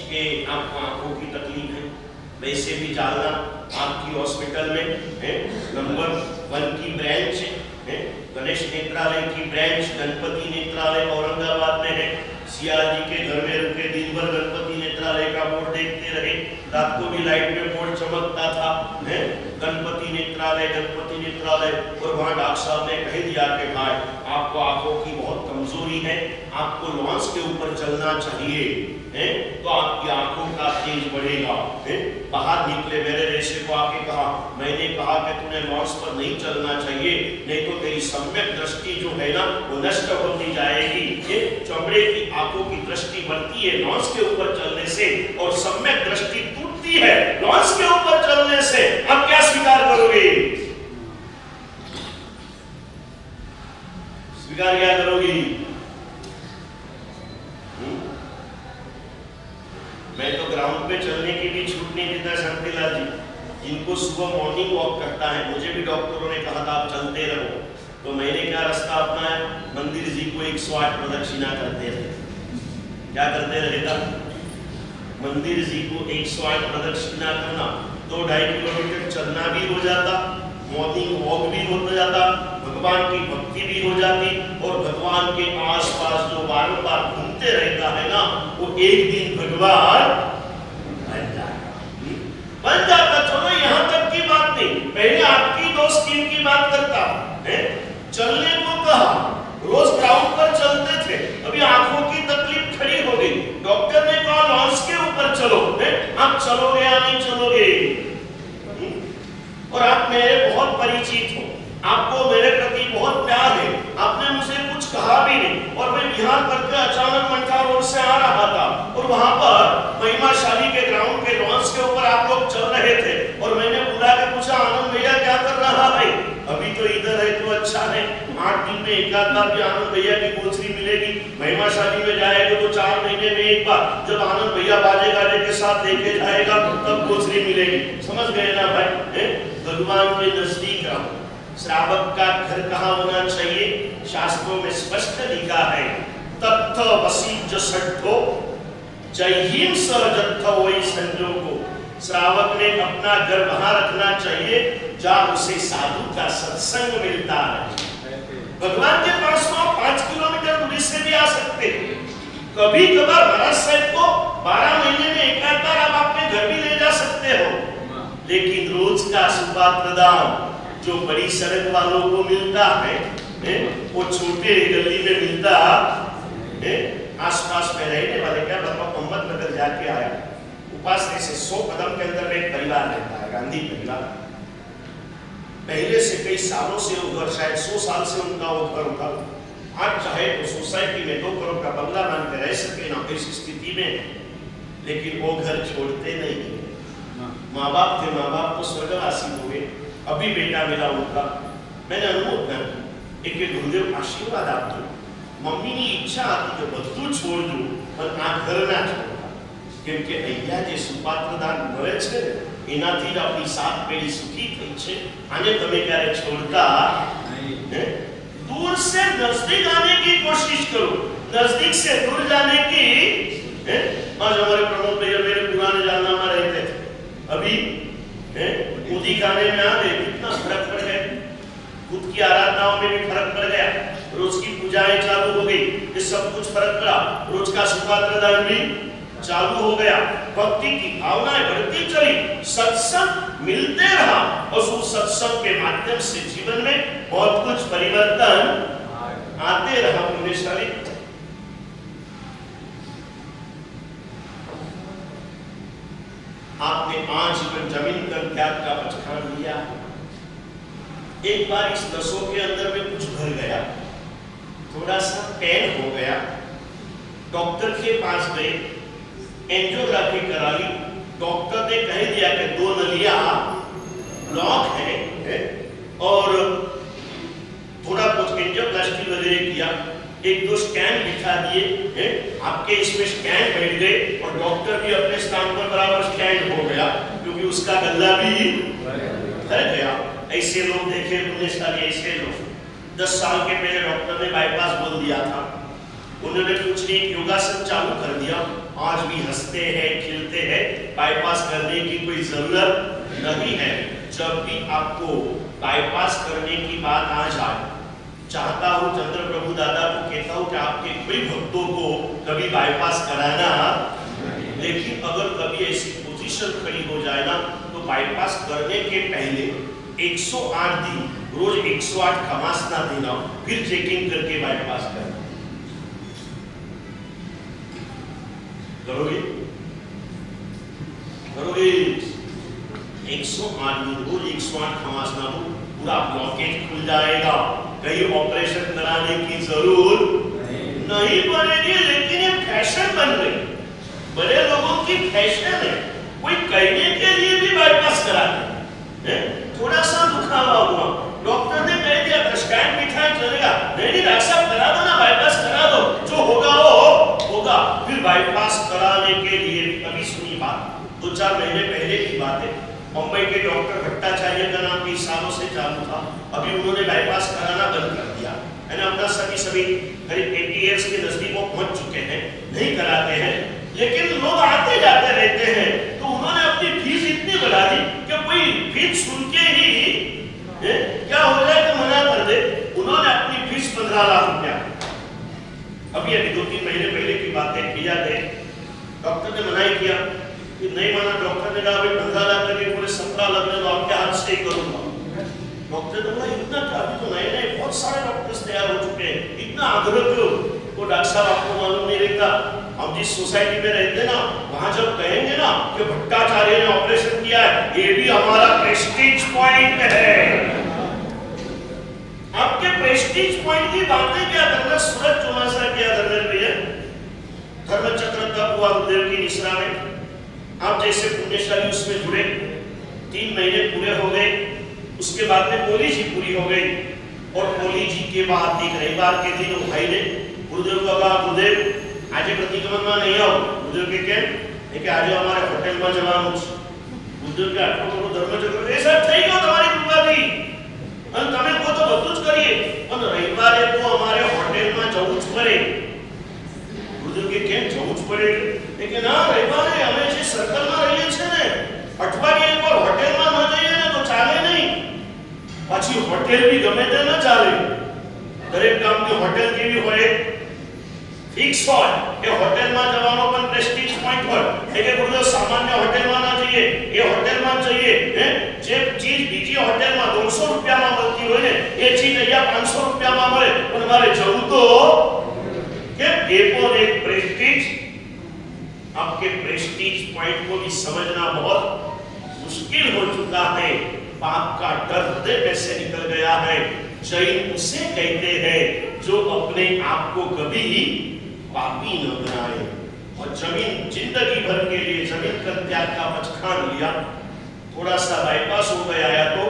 कि आपको आंखों की तकलीफ है, वैसे भी जालना आपकी हॉस्पिटल में है, नंबर 1 की ब्रांच है, गणेश नेत्रालय की ब्रांच गणपति नेत्रालय औरंगाबाद में है। सिया जी के घर में रुके दिन भर गणपति नेत्रालय का बोर्ड देखते रहे, रात को भी लाइट में बोर्ड चमकता था, है गणपति नेत्रालय। और वहां डॉक्टर साहब ने कह दिया कि भाई आपको आंखों की बहुत कमजोरी है, आपको लॉन्स के ऊपर चलना चाहिए, है तो आपकी आंखों का तेज बढ़ेगा। बाहर निकले, मेरे रेशे को आके कहा, मैंने कहा कि तूने लॉन्स पर नहीं चलना चाहिए, नहीं तो तेरी सम्यक दृष्टि जो है ना वो नष्ट होती जाएगी। चमड़े की आंखों की दृष्टि बढ़ती है लॉन्स के ऊपर चलने से, और सम्यक दृष्टि टूटती है लॉन्स के ऊपर चलने से। अब क्या स्वीकार करोगे? स्वीकार क्या करोगी? मैं तो ग्राउंड पे चलने की भी छूट नहीं देता शांतिलाल जी, जिनको सुबह मॉर्निंग वॉक करता है। मुझे भी डॉक्टरों ने कहा था आप चलते रहो, तो मैंने क्या रास्ता अपनाया, मंदिर जी को 108 प्रदक्षिणा करते रहे। क्या करते रहेगा? मंदिर जी को 108 प्रदक्षिणा करना, 2-2.5 किलोमीटर चलना भी हो जाता, मॉर्निंग वॉक भी हो जाता, भगवान की भक्ति भी हो जाती, और भगवान के आसपास जो बार-बार घूमते रहता है ना, वो एक दिन भगवान बन जाता। चलो यहाँ तक की बात नहीं, पहले आपकी 2 स्कीम की बात करता है। चलने को कहा, रोज ग्राउंड पर चलते थे, अभी आंखों की तकलीफ खड़ी हो गई, डॉक्टर ने कहा लॉन्स के ऊपर चलो, आप चलोगे या नहीं चलोगे? और आप मेरे बहुत परिचित हो, आपको मेरे प्रति बहुत प्यार है, आपने मुझे कुछ कहा भी नहीं, और मैं बिहार करके अचानक मंठा रोड से आ रहा था, और वहां पर महिमाशाली के ग्राउंड के लॉन्स के ऊपर आप लोग चल रहे थे, और मैंने बुला के पूछा आनंद भैया क्या कर रहा भाई? अभी तो इधर है तो अच्छा है, 8 दिन में एक आध बार भी आनंद भैया की गोचरी मिलेगी, महिमाशाली में जाएगा तो 4 महीने में एक बार, जब आनंद भैया बाजे गाजे के साथ लेके जाएगा तब गोचरी मिलेगी। समझ गए ना भाई? भगवान के नजदीक रहो। श्रावक का घर कहाँ होना चाहिए? शास्त्रों में स्पष्ट लिखा है, तत्थ वसीज सट्ठो जय हिम सरजत्थ वही संजोगो। श्रावक ने अपना घर वहां रखना चाहिए जहां उसे साधु का सत्संग मिलता है। भगवान के पास तो 5 किलोमीटर दूरी से भी आ सकते, कभी कभार महाराज साहब को 12 महीने में एक आध बार आप अपने घर भी ले जा सकते हो, लेकिन रोज का सुपात्र दान जो बड़ी सड़क वालों को मिलता है, वो छोटे गली में मिलता है। आसपास में रहने वाले, क्या बताओ, अहमदनगर जाके आया, उपासने से 100 कदम के अंदर एक परिवार रहता है, गांधी परिवार। पहले से कई सालों से वो घर, शायद 100 साल से उनका वो घर था। आज चाहे तो सोसाइटी में 2 करोड़ का बंगला बन के रह सके ना इस स्थिति में, लेकिन वो घर छोड़ते नहीं। माँ बाप थे, माँ बाप तो स्वर्गवासी हो गए, अभी बेटा मिला उनका। मैंने अनुभव कर, एक गुरुदेव आशीर्वाद आप दो, मम्मी की इच्छा आती कि બધું છોડ દો પણ આ ઘર ના છોડતા, કેમ કે અહીંયા જે સુપાત્રદાન મળે છે એનાથી જ આપણી 7 પેઢી સુખી થઈ છે। આને તમે ક્યારે છોડતા નહીં। दूर से नजदीक आने की कोशिश करो, नजदीक से दूर जाने की। आज हमारे प्रमोद भैया मेरे पुराने जानने अभी मोदी खाने में आ गए, कितना फर्क पड़ गया। खुद की आराधनाओं में भी फर्क पड़ गया, रोज की पूजाएं चालू हो गई, ये सब कुछ फर्क पड़ा। रोज का सुपात्र दान भी चालू हो गया, भक्ति की भावनाएं बढ़ती चली, सत्संग मिलते रहा और उस सत्संग के माध्यम से जीवन में बहुत कुछ परिवर्तन आते रहा। पुण्यशाली आपने आजीवन जमीन कर त्याग का पचखान लिया। एक बार इस नसों के अंदर में कुछ भर गया, थोड़ा सा पेन हो गया, डॉक्टर के पास गए, एंजियोग्राफी करा ली। डॉक्टर ने कह दिया कि 2 नलियां ब्लॉक है और थोड़ा कुछ एंजियोप्लास्टी वगैरह किया, 1-2 स्कैन लिखा दिए, आपके इसमें स्कैन बैठ गए और डॉक्टर भी अपने स्थान पर बराबर स्कैन हो गया, क्योंकि उसका गल्ला भी भर गया। ऐसे लोग देखे पुण्यशाली, ऐसे लोग 10 साल के पहले डॉक्टर ने बाईपास बोल दिया था, उन्होंने कुछ नहीं, योगासन चालू कर दिया, आज भी हंसते हैं, खिलते हैं, बाईपास करने की कोई जरूरत नहीं है। जब भी आपको बाईपास करने की बात आ जाए, चाहता हूं चंद्र प्रभु दादा को कहता हूं कि आपके कोई भक्तों को कभी बाईपास कराना, लेकिन अगर कभी ऐसी पोजीशन खड़ी हो जाए ना, तो बाईपास करने के पहले 108 दिन रोज 108 खमासना देना, फिर चेकिंग करके बाईपास करना। करोगे? करोगे? 108 दिन रोज 108 खमासना हो, पूरा ब्लॉकेज खुल जाएगा, कहीं ऑपरेशन कराने की जरूरत नहीं पड़ेगी। लेकिन ये फैशन बन गई, बड़े लोगों की फैशन है, कोई कहने के लिए भी बाईपास कराते हैं। थोड़ा सा दुखावा हुआ, डॉक्टर ने कह दिया स्कैन बिठाए चलेगा, नहीं डॉक्टर साहब करा दो ना, बाईपास करा दो, जो होगा वो होगा। फिर बाईपास कराने के लिए अभी सुनी बात, 2-4 महीने पहले की बात है, मुंबई के डॉक्टर भट्टाचार्य का नाम 20 सालों से चालू था, अभी उन्होंने बाईपास कराना बंद कर दिया है ना। अपना सभी करीब 80 इयर्स के नजदीक वो पहुंच चुके हैं, नहीं कराते हैं, लेकिन लोग आते जाते रहते हैं। तो उन्होंने अपनी फीस इतनी बढ़ा दी कि कोई फीस सुन के ही क्या हो जाए कि मना कर दे। उन्होंने अपनी फीस 15 लाख रुपया, अभी 2-3 महीने पहले की बात है, किया गया। डॉक्टर ने मना किया कि नहीं माना, डॉक्टर ने कहा भाई 15 लाख लगे, पूरे 17 लाख लगे, तो आपके हाथ से ही करूंगा। डॉक्टर ने बोला इतना क्या, अभी तो नए नए बहुत सारे डॉक्टर्स तैयार हो चुके हैं, इतना आग्रह क्यों? वो डॉक्टर साहब आपको मालूम नहीं रहता, हम जिस सोसाइटी में रहते ना, वहां जब कहेंगे ना कि भट्टाचार्य ने ऑपरेशन किया है, ये भी हमारा प्रेस्टीज पॉइंट है। आपके प्रेस्टीज पॉइंट की बातें क्या करना, सूरज चौमासा किया धर्मेंद्र भैया, धर्मचक्र तक हुआ गुरुदेव की निश्रा में। आप जैसे पुण्यशाली उसमें जुड़े, 3 महीने पूरे हो गए, उसके बाद में पोली जी पूरी हो गई, और पोली जी के बाद एक रविवार के दिन वो भाई ने गुरुदेव को कहा, गुरुदेव आज प्रतिक्रमण में नहीं आओ। गुरुदेव के केम કે આજે અમારે હોટેલમાં જવાનું છે। ગુરુદેવ કે આટલો મોટો ધર્મચક્ર એ સાહેબ થઈ ગયો તમારી કૃપાથી, અને તમે કહો તો બધું જ કરીએ, પણ રવિવારે તો અમારે હોટેલમાં જવું જ પડે। ગુરુદેવ કે કેમ જવું જ પડે? કે ના, રવિવારે અમે જે સર્કલમાં રહીએ છીએ ને, અઠવાડિયે એકવાર હોટેલમાં ન જઈએ ને તો ચાલે નહીં, પાછી હોટેલ બી ગમે તે ન ચાલે। દરેક ગામની હોટેલ કેવી હોય, ફિક્સ હોય કે હોટેલમાં જવાનો પણ પ્રેસ્ટીજ પોઈન્ટ હોય, એટલે કે ગુરુદેવ સામાન્ય હોટેલમાં ના જઈએ, એ હોટેલમાં જઈએ, જે ચીજ બીજી હોટેલમાં 200 રૂપિયામાં મળતી હોય ને, એ ચીજ અહીંયા 500 રૂપિયામાં મળે, પણ મારે જવું તો કે એ પણ એક प्रेस्टीज। आपके प्रेस्टीज पॉइंट को भी समझना बहुत मुश्किल हो चुका है। पाप का डर हृदय में से निकल गया है। जैन उसे कहते हैं जो अपने आप को कभी पापी न बनाए। और जमीन जिंदगी भर के लिए जमीन का त्याग का पचखान लिया, थोड़ा सा बाईपास हो गया या तो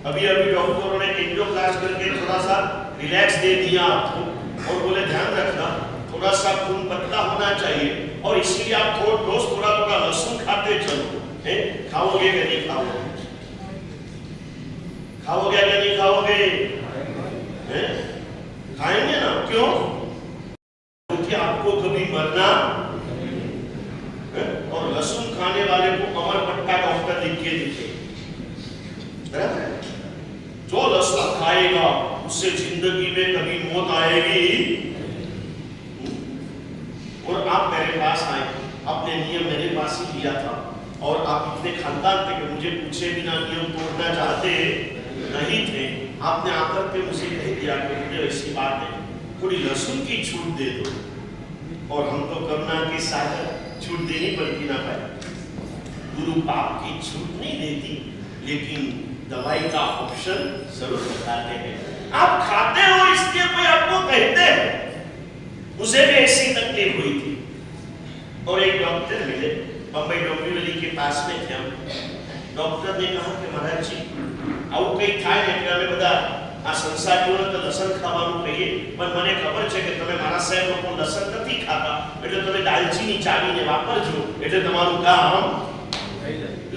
अभी डॉक्टरों ने एंजियोप्लास्टी करके थोड़ा सा रिलैक्स दे दिया आपको, और बोले ध्यान रखना थोड़ा सा खून पतला होना चाहिए, और इसीलिए आप रोज थोड़ा थोड़ा लहसुन खाते चलो। खाओगे कि नहीं खाओगे? खाओगे कि नहीं खाओगे? खाएंगे ना, क्यों? क्योंकि आपको कभी मरना, और लहसुन खाने वाले को अमर पट्टा डॉक्टर ताकत लिख के दिखे, बराबर है? जो लहसुन खाएगा उससे जिंदगी में कभी मौत आएगी। और आप मेरे पास आए, आपने नियम मेरे पास ही लिया था, और आप इतने खानदान थे कि मुझे पूछे बिना नियम तोड़ना चाहते नहीं थे। आपने आकर के मुझे कह दिया कि मुझे ऐसी बात है, थोड़ी लहसुन की छूट दे दो, और हमको करुणा के साथ छूट देनी पड़ती ना भाई। गुरु पाप की छूट नहीं देती, लेकिन दवाई का ऑप्शन जरूर बताते हैं। आप खाते हो इसलिए कोई आपको कहते हैं। मुझे भी ऐसी तकलीफ हुई थी, और एक डॉक्टर मिले, बम्बई डोंबिवली के पास में थे हम। डॉक्टर ने कहा कि महाराज जी આવું કઈ થાય ને એટલે અમે બધા આ સંસારીઓને તો લસણ ખાવાનું કહીએ, પણ મને ખબર છે કે તમે મારા સાહેબ લોકો લસણ નથી ખાતા, એટલે તમે દાલચીની ચાવીને વાપરજો, એટલે તમારું કામ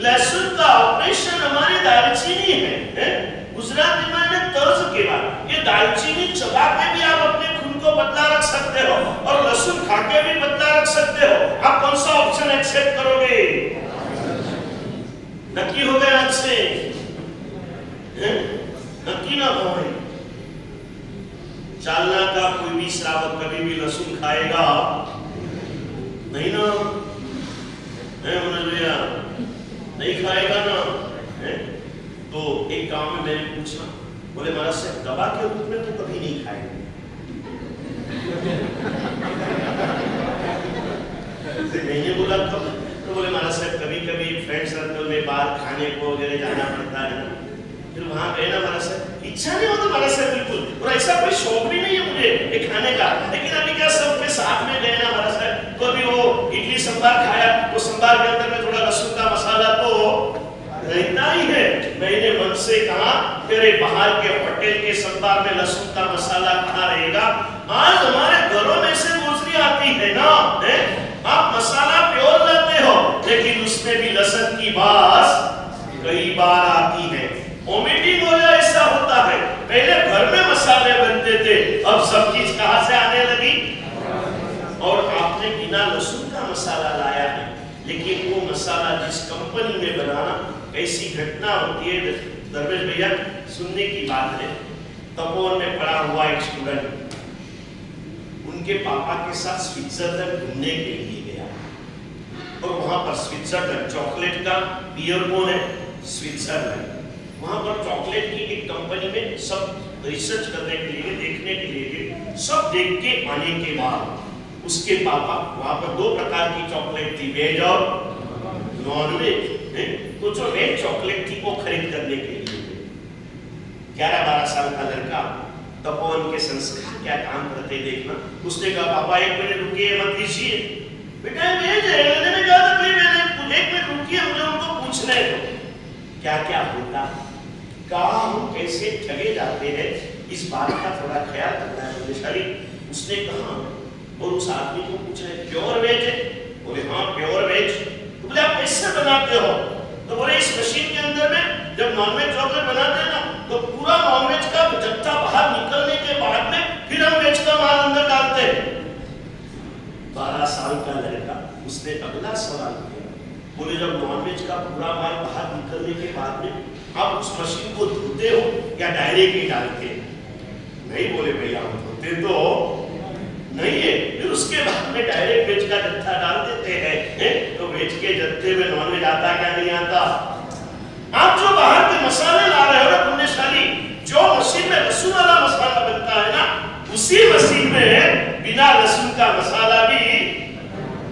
લસણ का ऑपरेशन हमारी दालचीनी है। गुजराती में ने तर्ज केवा, ये दालचीनी चबा के भी आप अपने खून को पतला रख सकते हो, और लहसुन खा के भी पतला रख सकते हो। आप कौन सा ऑप्शन एक्सेप्ट करोगे? नक्की हो गए आपसे? नक्की ना हो। चालना का कोई भी श्रावक कभी भी लहसुन खाएगा नहीं ना, नहीं खाएगा ना। तो एक गांव में मैंने पूछा, बोले महाराज से दवा के रूप में तो कभी नहीं खाएगा? मैंने बोला कब? तो बोले महाराज साहब कभी कभी फ्रेंड सर्कल में बाहर खाने को वगैरह जाना पड़ता है, फिर वहां गए ना महाराज साहब, इच्छा नहीं होता महाराज साहब बिल्कुल, और ऐसा कोई शौक भी नहीं है मुझे ये खाने का। लेकिन अभी क्या सबके साथ में गए ना महाराज साहब, तो अभी वो इडली संभार खाया, वो संभार के अंदर में थोड़ा लहसुन का मसाला तो रहता ही है। मैंने मन से कहा तेरे बाहर के होटल के संभार में लहसुन का मसाला कहाँ रहेगा? आज हमारे घरों में से मोजरी आती है ना, है? आप मसाला प्योर लाते हो, लेकिन उसमें भी लहसुन की बास कई बार आती है। वोमिटिंग हो जाए ऐसा होता है। पहले घर में मसाले बनते थे, अब सब चीज कहां से आने लगी? और आपने बिना लहसुन का मसाला लाया है, लेकिन वो मसाला जिस कंपनी में बनाना, ऐसी घटना होती है दरवेश भैया, सुनने की बात है। तपोवन में पढ़ा हुआ एक स्टूडेंट उनके पापा के साथ स्विट्जरलैंड घूमने के लिए गया, और वहां पर स्विट्जरलैंड चॉकलेट का पियर कौन है? स्विट्जरलैंड। वहां पर चॉकलेट की एक कंपनी में सब रिसर्च करने के लिए, देखने के लिए, सब देख के आने के बाद उसके पापा, वहां पर दो प्रकार की चॉकलेट थी, वेज और नॉन वेज। तो जो वेज चॉकलेट थी वो खरीद करने के लिए 11-12 साल का लड़का, तपोवन के संस्कार क्या काम करते देखना। उसने कहा पापा एक मिनट रुकिए, मत कीजिए बेटा, वेज है, मैंने कहा था भाई मैंने एक मिनट रुकिए, मुझे उनको पूछना है क्या क्या होता, कहा हम कैसे ठगे जाते हैं, इस बात का थोड़ा ख्याल रखना है बुद्धिशाली। उसने कहा, और उस आदमी को पूछा है प्योर वेज है? बोले हाँ प्योर वेज। तो बोले आप कैसे बनाते हो? तो बोले इस मशीन के अंदर में जब नॉनवेज चॉकलेट बनाते हैं ना, तो पूरा नॉनवेज का जत्था बाहर निकलने के बाद में फिर हम वेज का माल अंदर डालते हैं। 12 साल का लड़का, उसने अगला सवाल किया, बोले जब नॉनवेज का पूरा माल बाहर निकलने के बाद में आप उस मशीन को धोते हो या डायरेक्ट ही डालते? नहीं बोले भैया हम धोते तो नहीं है, फिर उसके बाद में डायरेक्ट वेज का जत्था डाल देते हैं। तो वेज के जत्थे में नॉनवेज आता क्या नहीं आता? आप जो बाहर के मसाले ला रहे हो ना पुण्यशाली, जो मशीन में लहसुन वाला मसाला बनता है ना, उसी मशीन में बिना लहसुन का मसाला भी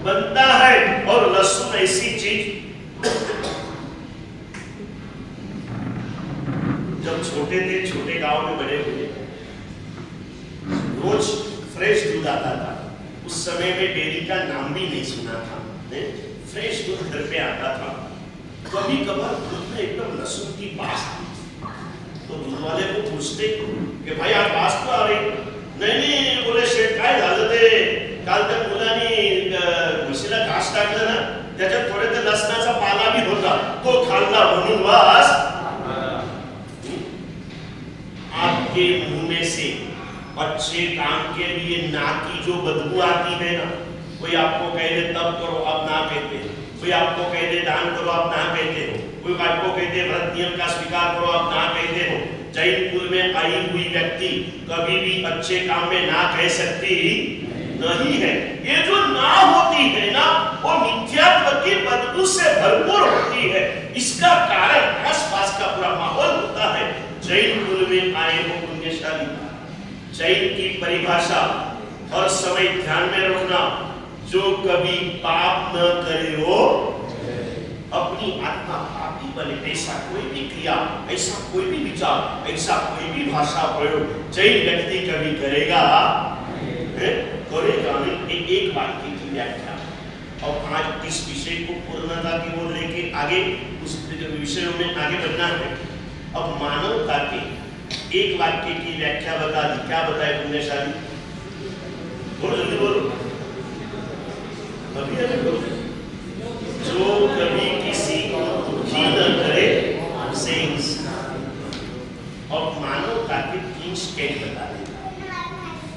बनता है। और लहसुन ऐसी चीज, जब छोटे थे, छोटे गांव में बड़े हुए, रोज फ्रेश दूध आता था। उस समय में डेयरी का नाम भी नहीं सुना था, फ्रेश दूध घर पे आता था। कभी कभार दूध में एकदम लहसुन की बास थी, तो दूध वाले को पूछते कि भाई आज बास तो आ रही? नहीं बोले शेठ काय झालं ते, काल त्या मुलांनी म्हशीला घास टाकलं ना, त्याच्यात थोडे ते लसणाचा पाला भी होता, तो खाल्ला म्हणून वास। आपके मुंह में से अच्छे काम के लिए नाक की जो बदबू आती है ना, कोई आपको कह दे तब करो आप ना कहते, कोई आपको कह दे दान करो आप ना कहते हो, कोई बात को कहते व्रत नियम का स्वीकार करो, आप ना कहते हो। जैन कुल में आई हुई व्यक्ति कभी भी अच्छे काम में ना कह सकती नहीं है। ये जो ना होती है ना, वो मिथ्यात्व की बदबू से भरपूर होती है। इसका कारण आसपास का पूरा माहौल होता है। जैन कुल में आए हो पुण्यशाली, जैन की परिभाषा हर समय ध्यान में रखना, जो कभी पाप न करे हो अपनी आत्मा पापी बने। ऐसा कोई भी क्रिया, ऐसा कोई भी विचार, ऐसा कोई भी भाषा प्रयोग जैन व्यक्ति कभी करेगा करेगा नहीं। एक वाक्य की व्याख्या। और आज इस विषय को पूर्णता की ओर लेके आगे उस विषयों में आगे बढ़ना है। अब मानवता के एक वाक्य की व्याख्या बता दी। क्या बताए पुण्यशाली? बोलो जल्दी बोलो, अभी अभी बोलो। जो कभी किसी को दुखी न करे उसे इंसान। और मानवता के 3 स्टेज बता देगा।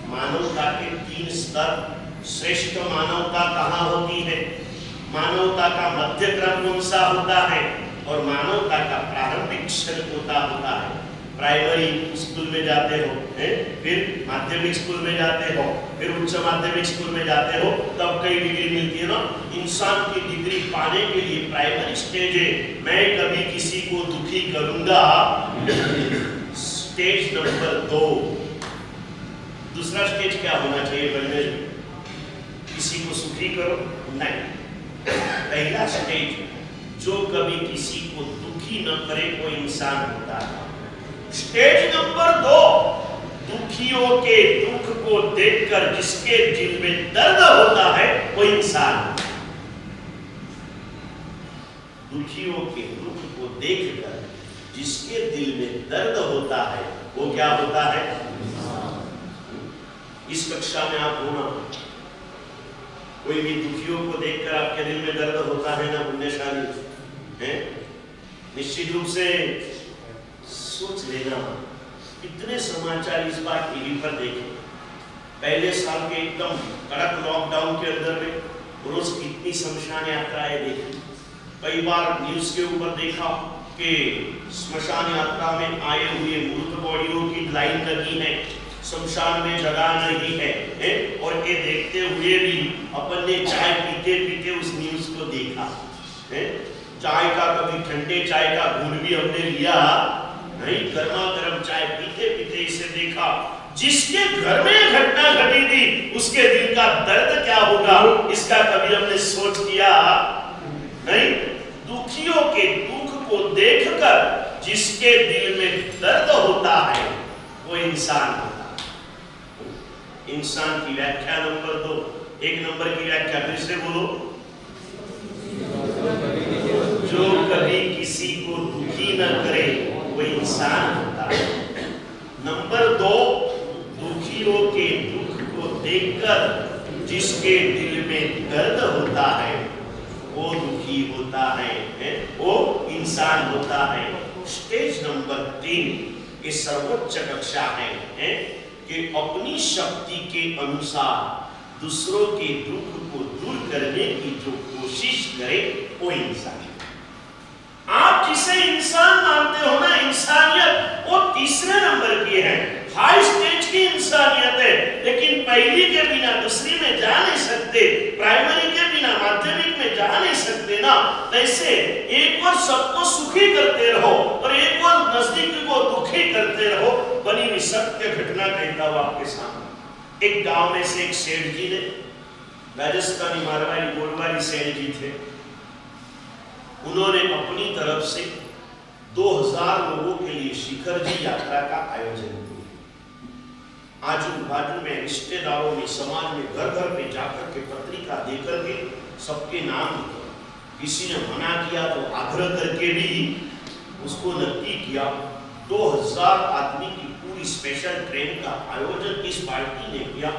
मानवता के 3 स्तर। श्रेष्ठ मानवता कहाँ होती है, मानवता का मध्य क्रम कौन सा होता है, और मानवता का प्रारंभिक क्षण होता है। प्राइमरी स्कूल में जाते हो, फिर माध्यमिक स्कूल में जाते हो, फिर उच्च माध्यमिक स्कूल में जाते हो, तब कई डिग्री मिलती है ना। इंसान की डिग्री पाने के लिए प्राइमरी स्टेज है, मैं कभी किसी को दुखी करूंगा। Stage number 2। दूसरा स्टेज क्या होना चाहिए बनने? किसी को सुखी करो नहीं। पहला स्टेज जो कभी किसी को दुखी न करे वो इंसान होता है। स्टेज नंबर 2, दुखियों के दुख को देखकर जिसके दिल में दर्द होता है वो इंसान। दुखियों के दुख को देखकर जिसके दिल में दर्द होता है वो क्या होता है? इस कक्षा में आप होना, कोई भी दुखियों को देखकर आपके दिल में दर्द होता है ना पुण्यशाली, है? निश्चित रूप से सोच लेना। कितने समाचार इस बार टीवी पर देखे। पहले साल के एकदम कड़क लॉकडाउन के अंदर में रोज कितनी शमशान यात्राएं देखी। कई बार न्यूज के ऊपर देखा कि श्मशान यात्रा में आए हुए मृत बॉडियों की लाइन लगी है, शमशान में जगह नहीं है, और ये देखते हुए भी अपन ने चाय पीते पीते उस न्यूज को देखा। चाय का कभी ठंडे चाय का घूंट भी हमने लिया नहीं, गर्मा गर्म चाय पीते पीते इसे देखा। जिसके घर में घटना घटी थी उसके दिल का दर्द क्या होगा, इसका कभी हमने सोच किया नहीं। दुखियों के दुख को देखकर जिसके दिल में दर्द होता है वो इंसान होता है। इंसान की व्याख्या नंबर 2। 1 नंबर की व्याख्या फिर से बोलो। जो कभी किसी को दुखी न करे वो इंसान होता है। नंबर 2, दुखियों के दुख को देखकर जिसके दिल में दर्द होता है वो दुखी होता है, वो इंसान होता है। स्टेज नंबर 3 ये सर्वोच्च कक्षा है कि अपनी शक्ति के अनुसार दूसरों के दुख को दूर करने की जो कोशिश करे वो इंसान। आप जिसे इंसान मानते हो ना, इंसानियत, वो तीसरे नंबर की है, हाई स्टेज की इंसानियत है। लेकिन पहली के बिना दूसरी में जा नहीं सकते, प्राइमरी के बिना माध्यमिक में जा नहीं सकते ना। वैसे एक बार सबको सुखी करते रहो और एक बार नजदीक को दुखी करते रहो। बनी हुई सत्य घटना कहता हूं आपके सामने। एक गांव में से एक सेठ जी ने, राजस्थानी मारवाड़ी गोलवारी सेठ जी थे, उन्होंने अपनी तरफ से 2000 लोगों के लिए शिखर जी यात्रा का आयोजन किया। आजू बाजू में रिश्तेदारों में समाज में घर घर पे जाकर के पत्रिका देकर के सबके नाम लिखे। किसी ने मना किया तो आग्रह करके भी उसको नक्की किया। 2000 आदमी की पूरी स्पेशल ट्रेन का आयोजन इस पार्टी ने किया।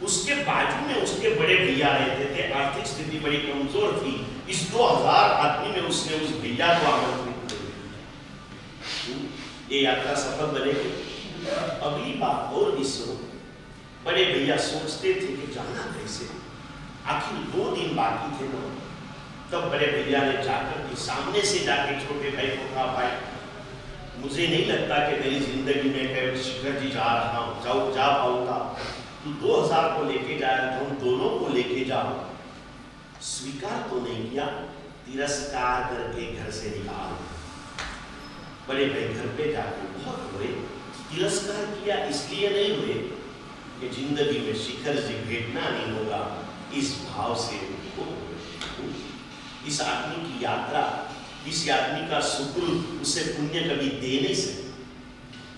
उसके बाजू में उसके बड़े भैया रहते थे, आर्थिक स्थिति बड़ी कमजोर थी। इस 2000 आदमी में उसने उस भैया को आमंत्रित किया। ये यात्रा सफल बनेगी। अगली बात और भी सुनो। बड़े भैया सोचते थे कि जाना कैसे, आखिर 2 दिन बाकी थे ना, तब बड़े भैया ने जाकर के सामने से जाके छोटे भाई को कहा, भाई मुझे नहीं लगता कि मेरी जिंदगी में कभी शिखर जी जा रहा हूँ, जा पाऊंगा। तू 2000 को लेके जाया तो हम दोनों को लेके जाओ। स्वीकार तो नहीं किया, तिरस्कार करके घर से निकाल। बड़े भाई घर पे जाके बहुत रोए। तिरस्कार किया इसलिए नहीं हुए कि जिंदगी में शिखर जी भेटना नहीं होगा, इस भाव से इस आदमी की यात्रा, इस आदमी का सुकृत उसे पुण्य कभी दे नहीं सकते।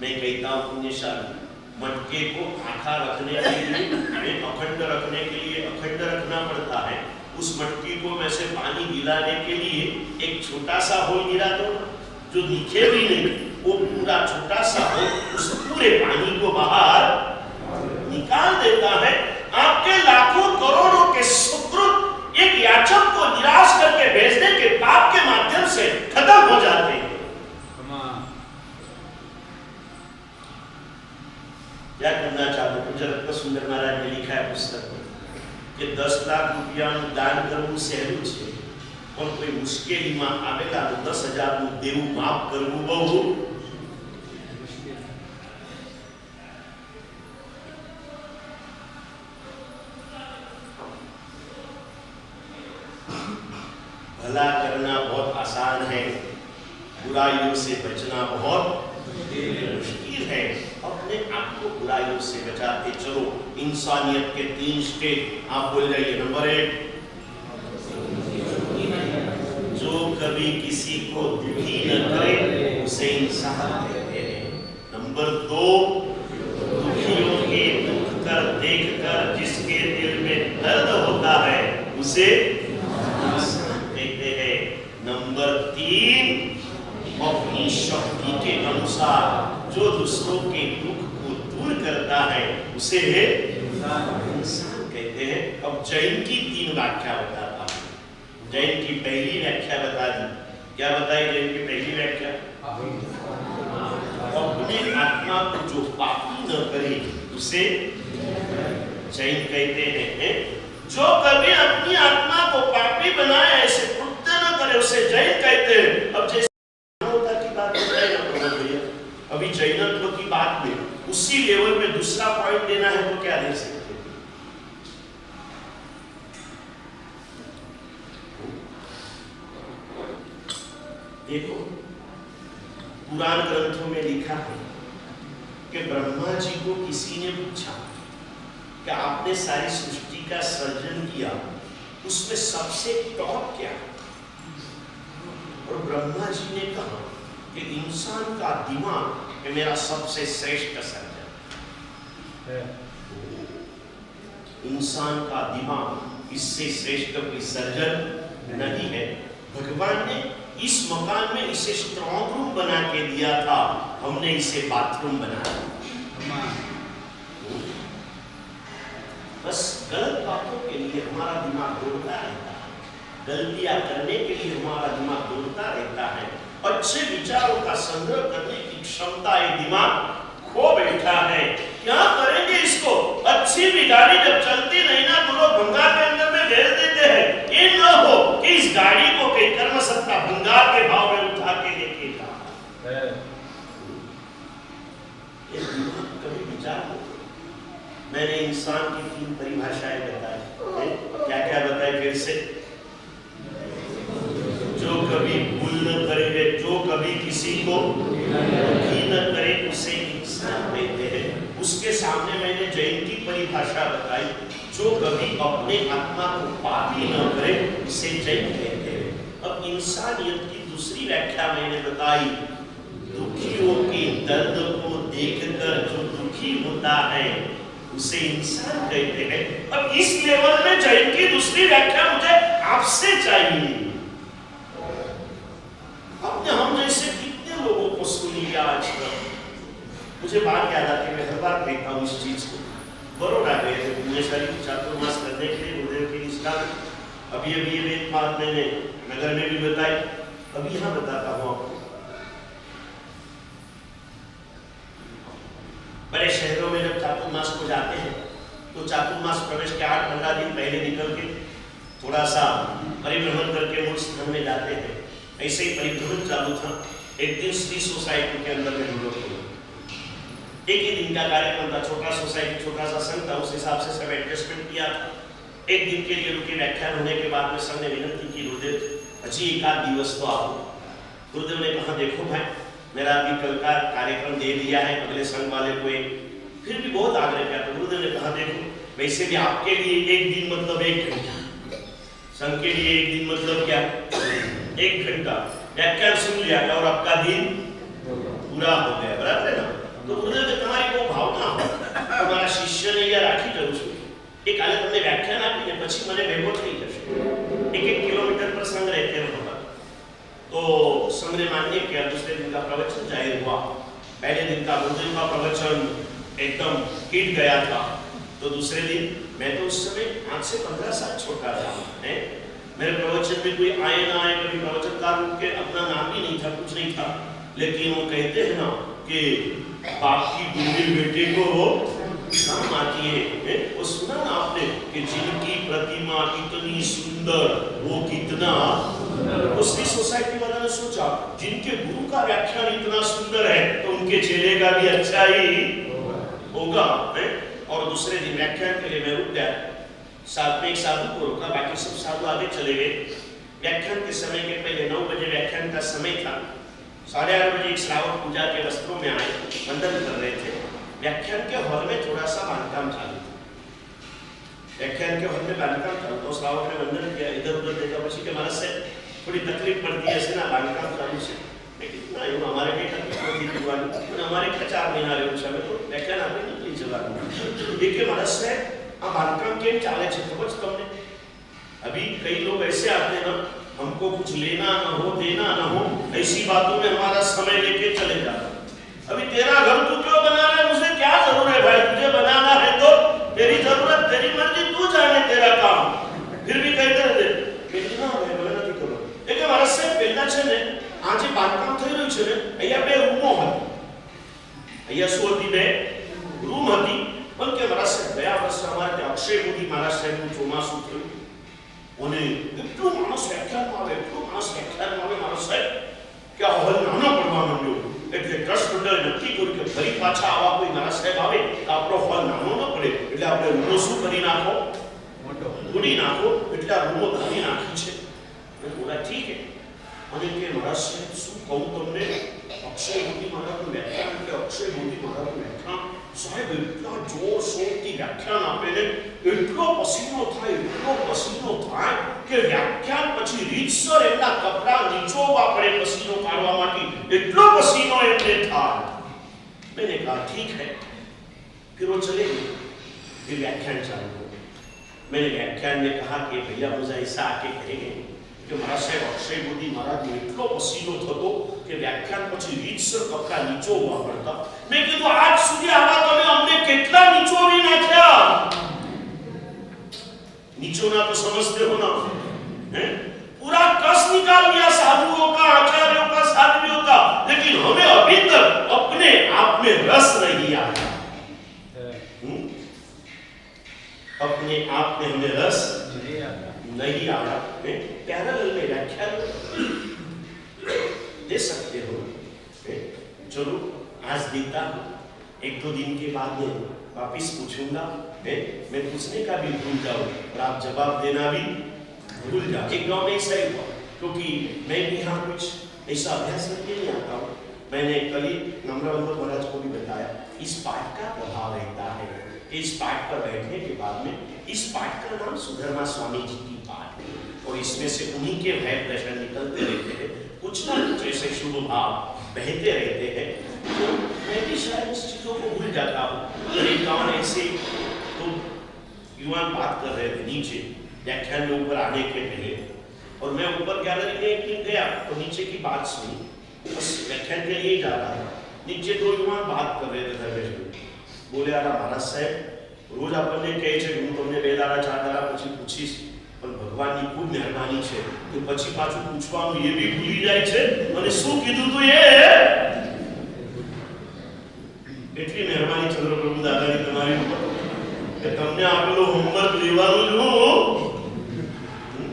मैं कहता हूँ पुण्यशाली मटके को आखा रखने के लिए, अखंड रखने के लिए अखंड रखना पड़ता है। उस मटकी को में से पानी गिराने के लिए एक छोटा सा होल गिरा दो, जो नीचे भी नहीं, वो पूरा छोटा सा होल उस पूरे पानी को बाहर निकाल देता है। आपके लाखों करोड़ों के सुकृत एक याचक को निराश करके भेजने के पाप के माध्यम से खत्म हो जाते हैं। क्या करना चाहते? मुझे रत्न सुंदर महाराज ने लिखा है पुस्तक में कि 10 लाख रुपया दान करવું સહેલું છે, પણ કોઈ મુશ્કેલીમાં આવેલા 10,000 નું દેવું માફ કરવું બહુ भला करना बहुत आसान है, बुराइयों से बचना बहुत मुश्किल है। अपने आप को बुराइयों से बचाते चलो। इंसानियत के 3 स्टेप आप बोल जाइए। नंबर 1, जो कभी किसी को दुखी न करे उसे इंसान कहते हैं। नंबर 2, दुखियों के दुख कर देखकर जिसके दिल में दर्द होता है उसे इंसान कहते हैं। नंबर 3, अपनी शक्ति के अनुसार जो दूसरों के दुख को दूर करता है उसे इंसान कहते हैं। अब जैन की 3 व्याख्या बताता हूं। जैन की पहली व्याख्या बता दी। क्या बताई जैन की पहली व्याख्या? अपनी आत्मा को जो पापी न करे उसे जैन कहते हैं। जो कभी अपनी आत्मा को पापी बनाए, ऐसे कृत्य न करे उसे जैन कहते हैं। अब जैसे अभी जैनत्व की बात में उसी लेवल में दूसरा पॉइंट देना है तो क्या दे सकते हैं? देखो पुराण ग्रंथों में लिखा है कि ब्रह्मा जी को किसी ने पूछा कि आपने सारी सृष्टि का सर्जन किया, उसमें सबसे टॉप क्या है? और ब्रह्मा जी ने कहा कि इंसान का दिमाग है मेरा सबसे श्रेष्ठ सर्जन है। इंसान का दिमाग इससे श्रेष्ठ कोई सर्जन नहीं है। भगवान ने इस मकान में इसे स्ट्रॉन्ग रूम बना के दिया था, हमने इसे बाथरूम बना दिया। बस गलत बातों के लिए हमारा दिमाग दौड़ता रहता है, गलतियां करने के लिए हमारा दिमाग दौड़ता रहता है। अच्छे विचारों का संग्रह करने की क्षमता ये दिमाग खो बैठा है। क्या करेंगे इसको? अच्छी भी गाड़ी जब चलती नहीं ना तो लोग भंगार के अंदर में भेज देते हैं। ये न हो कि इस गाड़ी को कई कर्म सत्ता भंगार के भाव में उठा के लेके जा। ये दिमाग कभी विचार हो। मैंने इंसान की 3 परिभाषाएं बताई। क्या क्या बताई फिर से? जो कभी भूल न करे, जो कभी किसी को दुखी न करे उसे इंसान कहते हैं। उसके सामने मैंने जैन की परिभाषा बताई, जो कभी अपने आत्मा को पापी न करे उसे जैन कहते हैं। अब इंसानियत की दूसरी व्याख्या मैंने बताई, दुखियों के दर्द को देखकर जो दुखी होता है उसे इंसान कहते हैं। अब इस लेवल में जैन की दूसरी व्याख्या मुझे आपसे चाहिए। हमने हम जैसे कितने लोगों को सुन लिया आज तक। मुझे बात याद आती है, मैं हर बार कहता हूँ इस चीज को। बड़ौदा गए थे पुण्यशाली चातुर्मास करने के लिए गुरुदेव के निष्ठा। अभी ये बात मैंने नगर में भी बताई, अभी यहाँ बताता हूँ आपको। बड़े शहरों में जब चातुर्मास को जाते हैं तो चातुर्मास प्रवेश के 8-15 दिन पहले निकल के थोड़ा सा परिभ्रमण करके मूल स्थान में जाते हैं। ऐसे ही परिभ्रमण चालू था। एक दिन श्री सोसाइटी के अंदर में हम लोग एक ही दिन का कार्यक्रम था, छोटा सोसाइटी छोटा सा संघ था, उस हिसाब से सब एडजस्टमेंट किया था। एक दिन के लिए रुके, व्याख्यान होने के बाद में संघ ने विनती की, गुरुदेव अजी एक आध दिवस तो आओ। गुरुदेव ने कहा देखो भाई मेरा अभी कल का कार्यक्रम दे दिया है अगले संघ वाले को, फिर भी बहुत आग्रह किया। तो गुरुदेव ने कहा देखो वैसे भी आपके लिए एक दिन मतलब 1 घंटा, संघ के लिए एक दिन मतलब क्या 1 घंटा व्याख्यान सुन लिया और आपका दिन पूरा हो गया, बराबर है ना। तो गुरुदेव ने તમારી બહુ ભાવના હોય તમારા શિષ્યને યાર રાખી જવું છું, એ કાલે તમને વ્યાખ્યાન આપીને પછી મને ભેગો થઈ જશે। 1-1 કિલોમીટર પર સંઘ રહેते होगा। तो संघ ने मान्य किया। दूसरे दिन का प्रवचन जाहिर हुआ। पहले दिन का गुरुदेव का प्रवचन एकदम हिट गया था। तो दूसरे दिन मैं तो उस समय 8 से 15 साल छोटा था, मेरे प्रवचन में कोई आए ना आए, कभी प्रवचनकार के अपना नाम भी नहीं था, कुछ नहीं था, लेकिन वो कहते हैं ना कि बाप की गुंजिल बेटे को काम आती है। वो सुना ना आपने कि जिनकी प्रतिमा इतनी सुंदर वो कितना, उसकी सोसाइटी वालों ने सोचा जिनके गुरु का व्याख्यान इतना सुंदर है तो उनके चेले का भी अच्छा ही होगा। और दूसरे दिन व्याख्यान के लिए मैं रुक गया, साथ में एक साधु को रोका, बाकी सब साधु आगे चले गए। व्याख्यान के समय के पहले 9 बजे व्याख्यान का समय था। 8:30 बजे एक श्रावक पूजा के वस्त्रों में आए, वंदन कर रहे थे। व्याख्यान के हॉल में थोड़ा सा बांधकाम चालू था। व्याख्यान के हॉल में बांधकाम चालू तो श्रावक ने वंदन किया, इधर उधर देखा, પછી કે મારા से थोड़ी तकलीफ पड़ती है ना बांधकाम चालू से। मैं कितना यूं हमारे कई तकलीफ होती थी वाली, पर हमारे के 4 महीना રહ્યું છે, तो व्याख्यान आपने निकली जवाब ये के मारा से આ બાંધકામ કેમ ચાલે છે ખબર છે તમને? अभी कई लोग ऐसे आते हैं ना, हमको कुछ लेना ना हो देना ना हो, ऐसी बातों में हमारा समय लेके चले जाते। अभी तेरा घर तू क्यों बना रहा है, मुझे क्या जरूरत है भाई, तुझे बनाना है तो तेरी जरूरत तेरी मर्जी, तू जाने तेरा काम। फिर भी कहते रहते કેટલા ભાઈ મને નથી ખબર એ કે મારા સાહેબ પહેલા છે ને આ જે બાંધકામ થઈ રહ્યું છે ને અહીંયા 2 રૂમો હતી, અહીંયા શું હતી 2 રૂમ હતી, પણ કે મારા સાહેબ ગયા વર્ષે અમારે ત્યાં અક્ષય મોદી મારા સાહેબનું ચોમાસું થયું અને એટલું માણસ વ્યાખ્યાનમાં આવે, એટલું માણસ વ્યાખ્યાનમાં આવે મારા સાહેબ કે આ હોલ નાનો પડવા માંડ્યો। એટલે ટ્રસ્ટ મંડળે નક્કી કર્યું કે ફરી પાછા આવા કોઈ મારા સાહેબ આવે તો આપણો હોલ નાનો ન પડે, એટલે આપણે રૂમો શું કરી નાખો મોટો તોડી નાખો, એટલે આ રૂમો તોડી નાખી છે। મેં બોલા ઠીક है। અને કે મારા સાહેબ શું કહું તમને, અક્ષય મોદી મહારાજનું વ્યાખ્યાન એટલે અક્ષય મોદી મહારાજનું વ્યાખ્યાન સાહેબ એટલા જોર શોરથી વ્યાખ્યાન આપે ને, એટલો પસીનો થાય કે વ્યાખ્યાન પછી રીતસર એમના કપડા નીચોવા પડે પસીનો કાઢવા માટે, એટલો પસીનો એમને થાય। मैंने कहा ठीक है। फिर वो चले गए, फिर व्याख्यान चालू हो। मैंने व्याख्यान में कहा कि भैया मुझे ऐसा आके कहेंगे कि महाराज साहेब अक्षय मोदी महाराज એટલો પસીનો થતો કે વ્યાખ્યાન પછી રીતસર કપડા નીચોવા પડતા। મેં કીધું આજ સુધી આવા તમે અમને કેટલા નીચોવી નાખ્યા, નીચોना तो समझते हो ना, हैं? पूरा कस निकाल दिया साधुओं का, आचार्यों का, साधुओं का, लेकिन हमें अभी तक अपने आप में रस नहीं आया। अपने आप में हमें रस नहीं आया। पैरेलल में व्याख्यान दे सकते हो, चलो आज देता हूं, 1-2 दिन के बाद में वापिस पूछूंगा, मैं पूछने का भी भूल जाऊं और आप जवाब देना भी भूल जाओ। एक गांव में ऐसा ही हुआ, क्योंकि मैं भी यहाँ कुछ ऐसा अभ्यास करके नहीं आता हूँ। मैंने कल ही नम्रवंदन महाराज को भी बताया, इस पाठ का प्रभाव रहता है। इस पाठ पर बैठने के बाद में, इस पाठ का नाम सुधर्मा स्वामी जी की पाठ है और इसमें से उन्हीं के वाइब्रेशन निकलते रहते हैं, कुछ ना कुछ ऐसे शुभ भाव बहते रहते हैं। तो मैं भी शायद उस चीजों को भूल जाता हूँ। एक गाँव ऐसे तो युवान बात कर रहे थे नीचे व्याख्यान में ऊपर आने के पहले, और मैं ऊपर गैलरी में एक दिन गया तो नीचे की बात सुनी, बस व्याख्यान के लिए जा रहा था। नीचे 2 युवान बात कर रहे थे दरवेश में, बोले आला महाराज साहेब रोज આપણને કહે છે હું તમને 2 દાડા 4 દાડા પછી પૂછીશ, પણ ભગવાનની ખૂબ મહેરબાની છે કે પછી પાછું પૂછવાનું એ બી ભૂલી જાય છે, અને શું કીધું તું એ એટલી મહેરબાની ચંદ્રપ્રભુ દાદાની તમારી ઉપર કે તમને આપેલો હોમવર્ક લેવાનું જ હું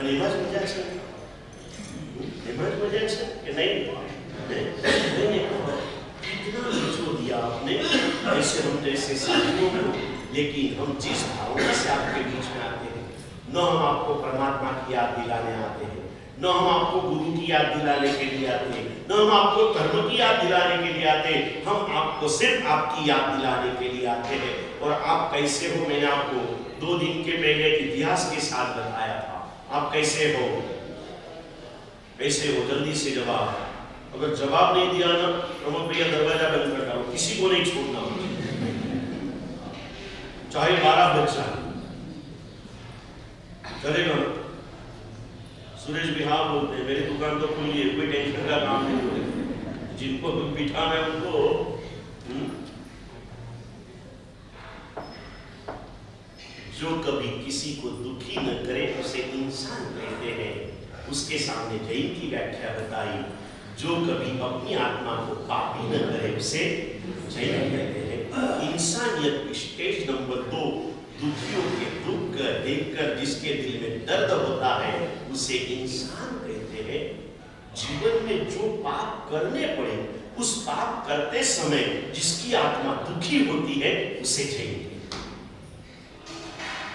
અને એમાં જ મજા છે, એમાં જ મજા છે કે નહીં? कितना निचो दिया आपने, ऐसे हम जैसे साथियों को, लेकिन हम जिस भावना से आपके बीच में आते हैं, न हम आपको परमात्मा की याद दिलाने आते हैं, न हम आपको गुरु की याद दिलाने के लिए आते हैं, न हम आपको धर्म की याद दिलाने के लिए आते हैं, हम आपको सिर्फ आपकी याद दिलाने के लिए आते हैं। और आप कैसे हो, मैंने आपको 2 दिन के पहले इतिहास के साथ बताया था। आप कैसे हो, कैसे हो, जल्दी से जवाब। अगर जवाब नहीं दिया ना तो मैं भैया दरवाजा बंद कर डालो, किसी को नहीं छोड़ना, चाहे 12 बज जाए, चलेगा? सुरेश भी हाँ बोलते हैं, मेरी दुकान तो खुली है, कोई टेंशन का काम नहीं हो रहा, जिनको बिठाना है उनको। जो कभी किसी को दुखी न करे उसे इंसान कहते हैं। उसके सामने जैन की व्याख्या बताई, जो कभी अपनी आत्मा को पापी न करे उसे जैन कहते हैं। इंसानियत स्टेज नंबर 2, दुखियों के दुख देखकर जिसके दिल में दर्द होता है उसे इंसान कहते हैं। जीवन में जो पाप करने पड़े, उस पाप करते समय जिसकी आत्मा दुखी होती है उसे जैन कहते हैं।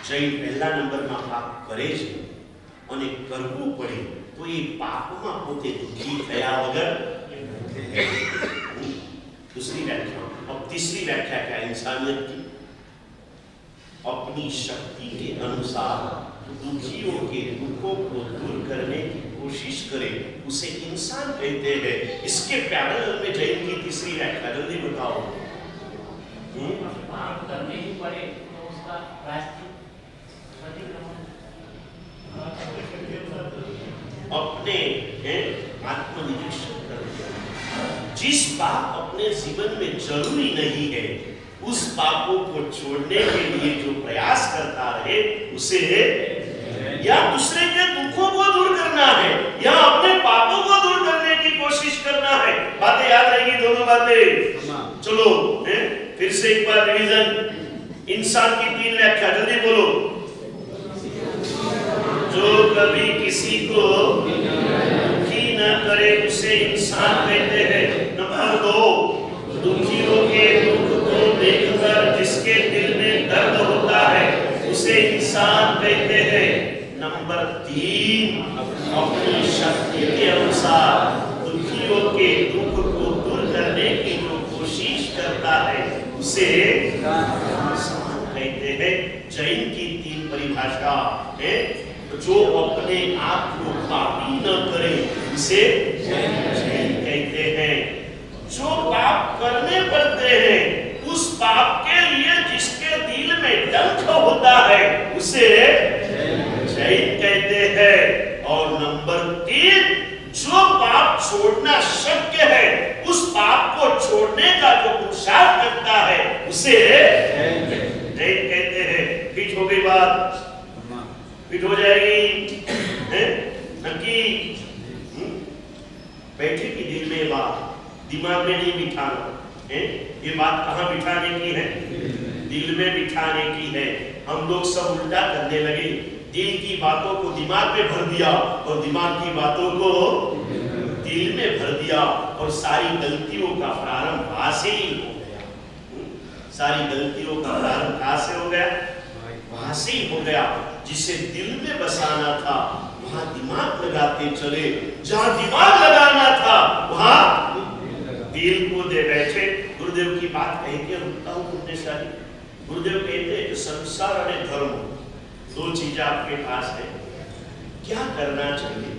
जैन पहला नंबर में पाप करे છે અને કરવું પડે તો એ પાપમાં પોતે દુખી થયા વગર। दूसरी व्याख्या, अब तीसरी व्याख्या क्या इंसानियत की? अपनी शक्ति के अनुसार दुखियों के दुखों को दूर करने की कोशिश करे उसे इंसान कहते हैं। इसके पैरेलल में जैन की तीसरी व्याख्या, जल्दी बताओ। पाप करने ही पड़े तो उसका प्रायश्चित अपने आत्मनिरीक्षण कर, जिस पाप अपने जीवन में जरूरी नहीं है उस पापों को छोड़ने के लिए जो प्रयास करता है उसे, या दूसरे के दुखों को दूर करना है या अपने पापों को दूर करने की कोशिश करना है। बातें याद रहेगी दोनों बातें। चलो फिर से एक बार रिवीजन। इंसान की 3 व्याख्या, जल्दी बोलो। जो कभी किसी को दुखी न करे उसे इंसान कहते हैं। नंबर 2, दुखियों के दुख को देखकर जिसके दिल में दर्द होता है उसे इंसान कहते हैं। नंबर 3, अपनी शक्ति के अनुसार दुखियों के दुख को दूर करने की जो कोशिश करता है उसे इंसान कहते हैं। जैन की 3 परिभाषा है। जो अपने आप को पापी न करे उसे जैन कहते हैं। जो पाप करने पड़ते हैं उस पाप के लिए जिसके दिल में डंक होता है उसे जैन कहते हैं। और नंबर 3, जो पाप छोड़ना शक्य है उस पाप को छोड़ने का जो पुरुषार्थ करता है उसे जैन कहते हैं। फिट हो गई बात? फिट हो जाएगी नक्की? बैठे की दिल में बात, दिमाग में नहीं बिठाना है। ये बात कहाँ बिठाने की है? दिल में बिठाने की है। हम लोग सब उल्टा करने लगे, दिल की बातों को दिमाग में भर दिया और दिमाग की बातों को दिल में भर दिया और सारी गलतियों का प्रारंभ वहां से ही हो गया। सारी गलतियों का प्रारंभ कहां से हो गया? वहां से ही हो गया। जिसे दिल में बसाना था वहां दिमाग लगाते चले, जहां दिमाग लगाना था वहां दिल को दे बैठे। गुरुदेव की बात कह के रुकता हूं पुण्यशाली। गुरुदेव कहते हैं कि संसार और धर्म 2 चीजें आपके पास है, क्या करना चाहिए?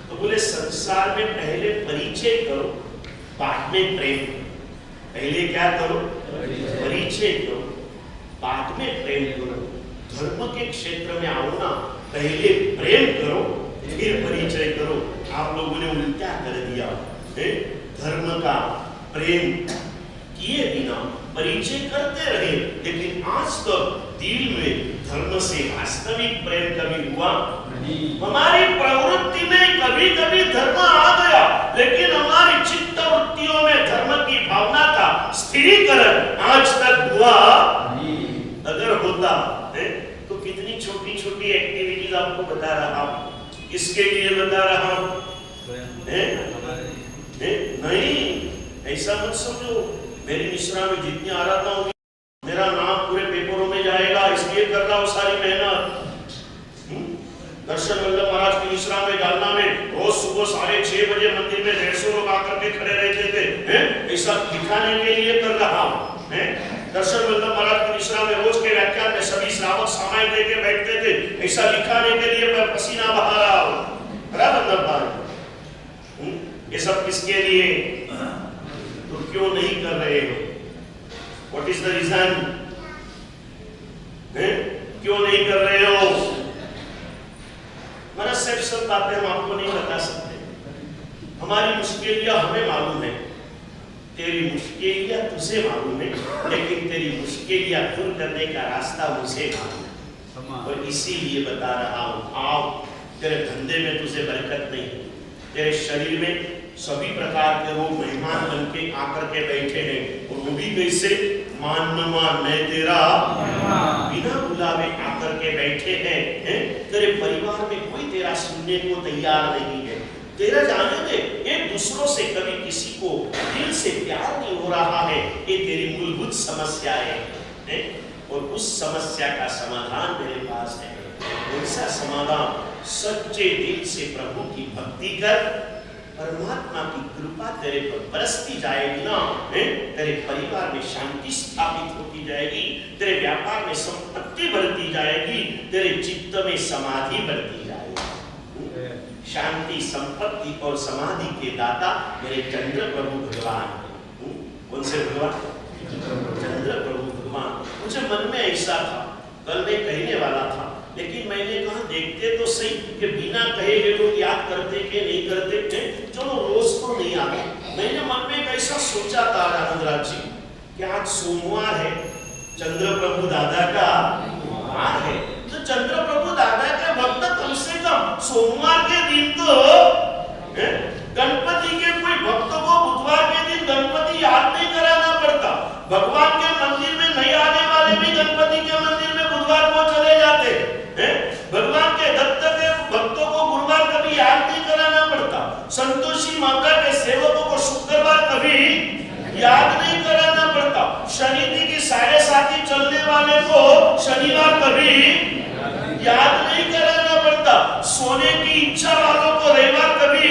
तो बोले संसार में पहले परिचय करो, बाद में प्रेम। पहले क्या करो? परिचय करो, बाद में प्रेम करो। धर्म के क्षेत्र में आओ ना, पहले प्रेम करो फिर परिचय करो। आप लोगों ने उल्टा कर दिया। धर्म का प्रेम किए बिना परिचय करते रहे, लेकिन आज तक दिल में धर्म से वास्तविक प्रेम कभी हुआ नहीं। हमारी प्रवृत्ति में कभी कभी धर्म आ गया, लेकिन हमारी चित्त वृत्तियों में धर्म की भावना का स्थिरीकरण आज तक हुआ नहीं। अगर होता है तो कितनी छोटी छोटी एक्टिविटीज आपको बता रहा हूं। किसके लिए बता रहा हूं? नहीं, ऐसा मत समझो। मेरी मिश्रा में जितनी आराधना होगी मेरा नाम पूरे पेपरों में जाएगा, इसलिए कर रहा हूं सारी मेहनत। दर्शन वल्लभ महाराज की मिश्रा में डालना में रोज सुबह 6:30 बजे मंदिर में 150 लोग आकर के खड़े रहते थे, ऐसा दिखाने के लिए कर रहा हूं। दर्शन वल्लभ महाराज की मिश्रा में रोज के व्याख्यान में सभी श्रावक सामायिक लेके बैठते थे, ऐसा दिखाने के लिए मैं पसीना बहा रहा हूं। बराबर भाई, ये सब किसके लिए? तो क्यों नहीं कर रहे हो? What is the reason? क्यों नहीं कर रहे हो? मेरा सब बातें हम आपको नहीं बता सकते। हमारी मुश्किलियां हमें मालूम है, तेरी मुश्किलियां तुझे मालूम है, लेकिन तेरी मुश्किलियां दूर करने का रास्ता मुझे मालूम है। और इसीलिए बता रहा हूं, आओ, तेरे धंधे में तुझे बरकत नहीं, तेरे शरीर में सभी प्रकार के रोग मेहमान बन के आकर के बैठे हैं, और वो भी कैसे? मान न मान मैं तेरा बिना बुलावे आकर के बैठे हैं। तेरे परिवार में कोई तेरा सुनने को तैयार नहीं है। तेरा जाने दे, एक दूसरों से कभी किसी को दिल से प्यार नहीं हो रहा है, ये तेरी मूलभूत समस्या है। और उस समस्या का समाधान मेरे पास है। ऐसा समाधान, सच्चे दिल से प्रभु की भक्ति कर, परमात्मा की कृपा तेरे पर बरसती जाएगी ना, तेरे परिवार में शांति स्थापित होती जाएगी, तेरे व्यापार में संपत्ति बढ़ती जाएगी, तेरे चित्त में समाधि बढ़ती जाएगी। शांति, संपत्ति और समाधि के दाता मेरे चंद्र प्रभु भगवान हैं। कौन से भगवान? चंद्र प्रभु भगवान। मुझे मन में ऐसा था, कल मैं कहने वाला था, लेकिन मैंने कहा देखते तो सही कि बिना कहे ये लोग याद करते कि नहीं करते थे, चलो रोज तो नहीं आते। मैंने मन में कैसा सोचा था आनंदराज जी कि आज सोमवार है, चंद्र प्रभु दादा का वार है, तो चंद्र प्रभु दादा के भक्त कम से कम सोमवार के दिन तो गणपति के कोई भक्त को बुधवार के दिन गणपति याद नहीं कराना पड़ता। भगवान के मंदिर में नहीं आने वाले भी गणपति के मंदिर में बुधवार को चले जाते। भगवान के दत्त के भक्तों को गुरुवार कभी याद नहीं कराना पड़ता। संतोषी माता के सेवकों को शुक्रवार कभी याद नहीं कराना पड़ता। शनि की 7:30 चलने वाले को शनिवार कभी याद नहीं कराना पड़ता। सोने की इच्छा वालों को रविवार कभी।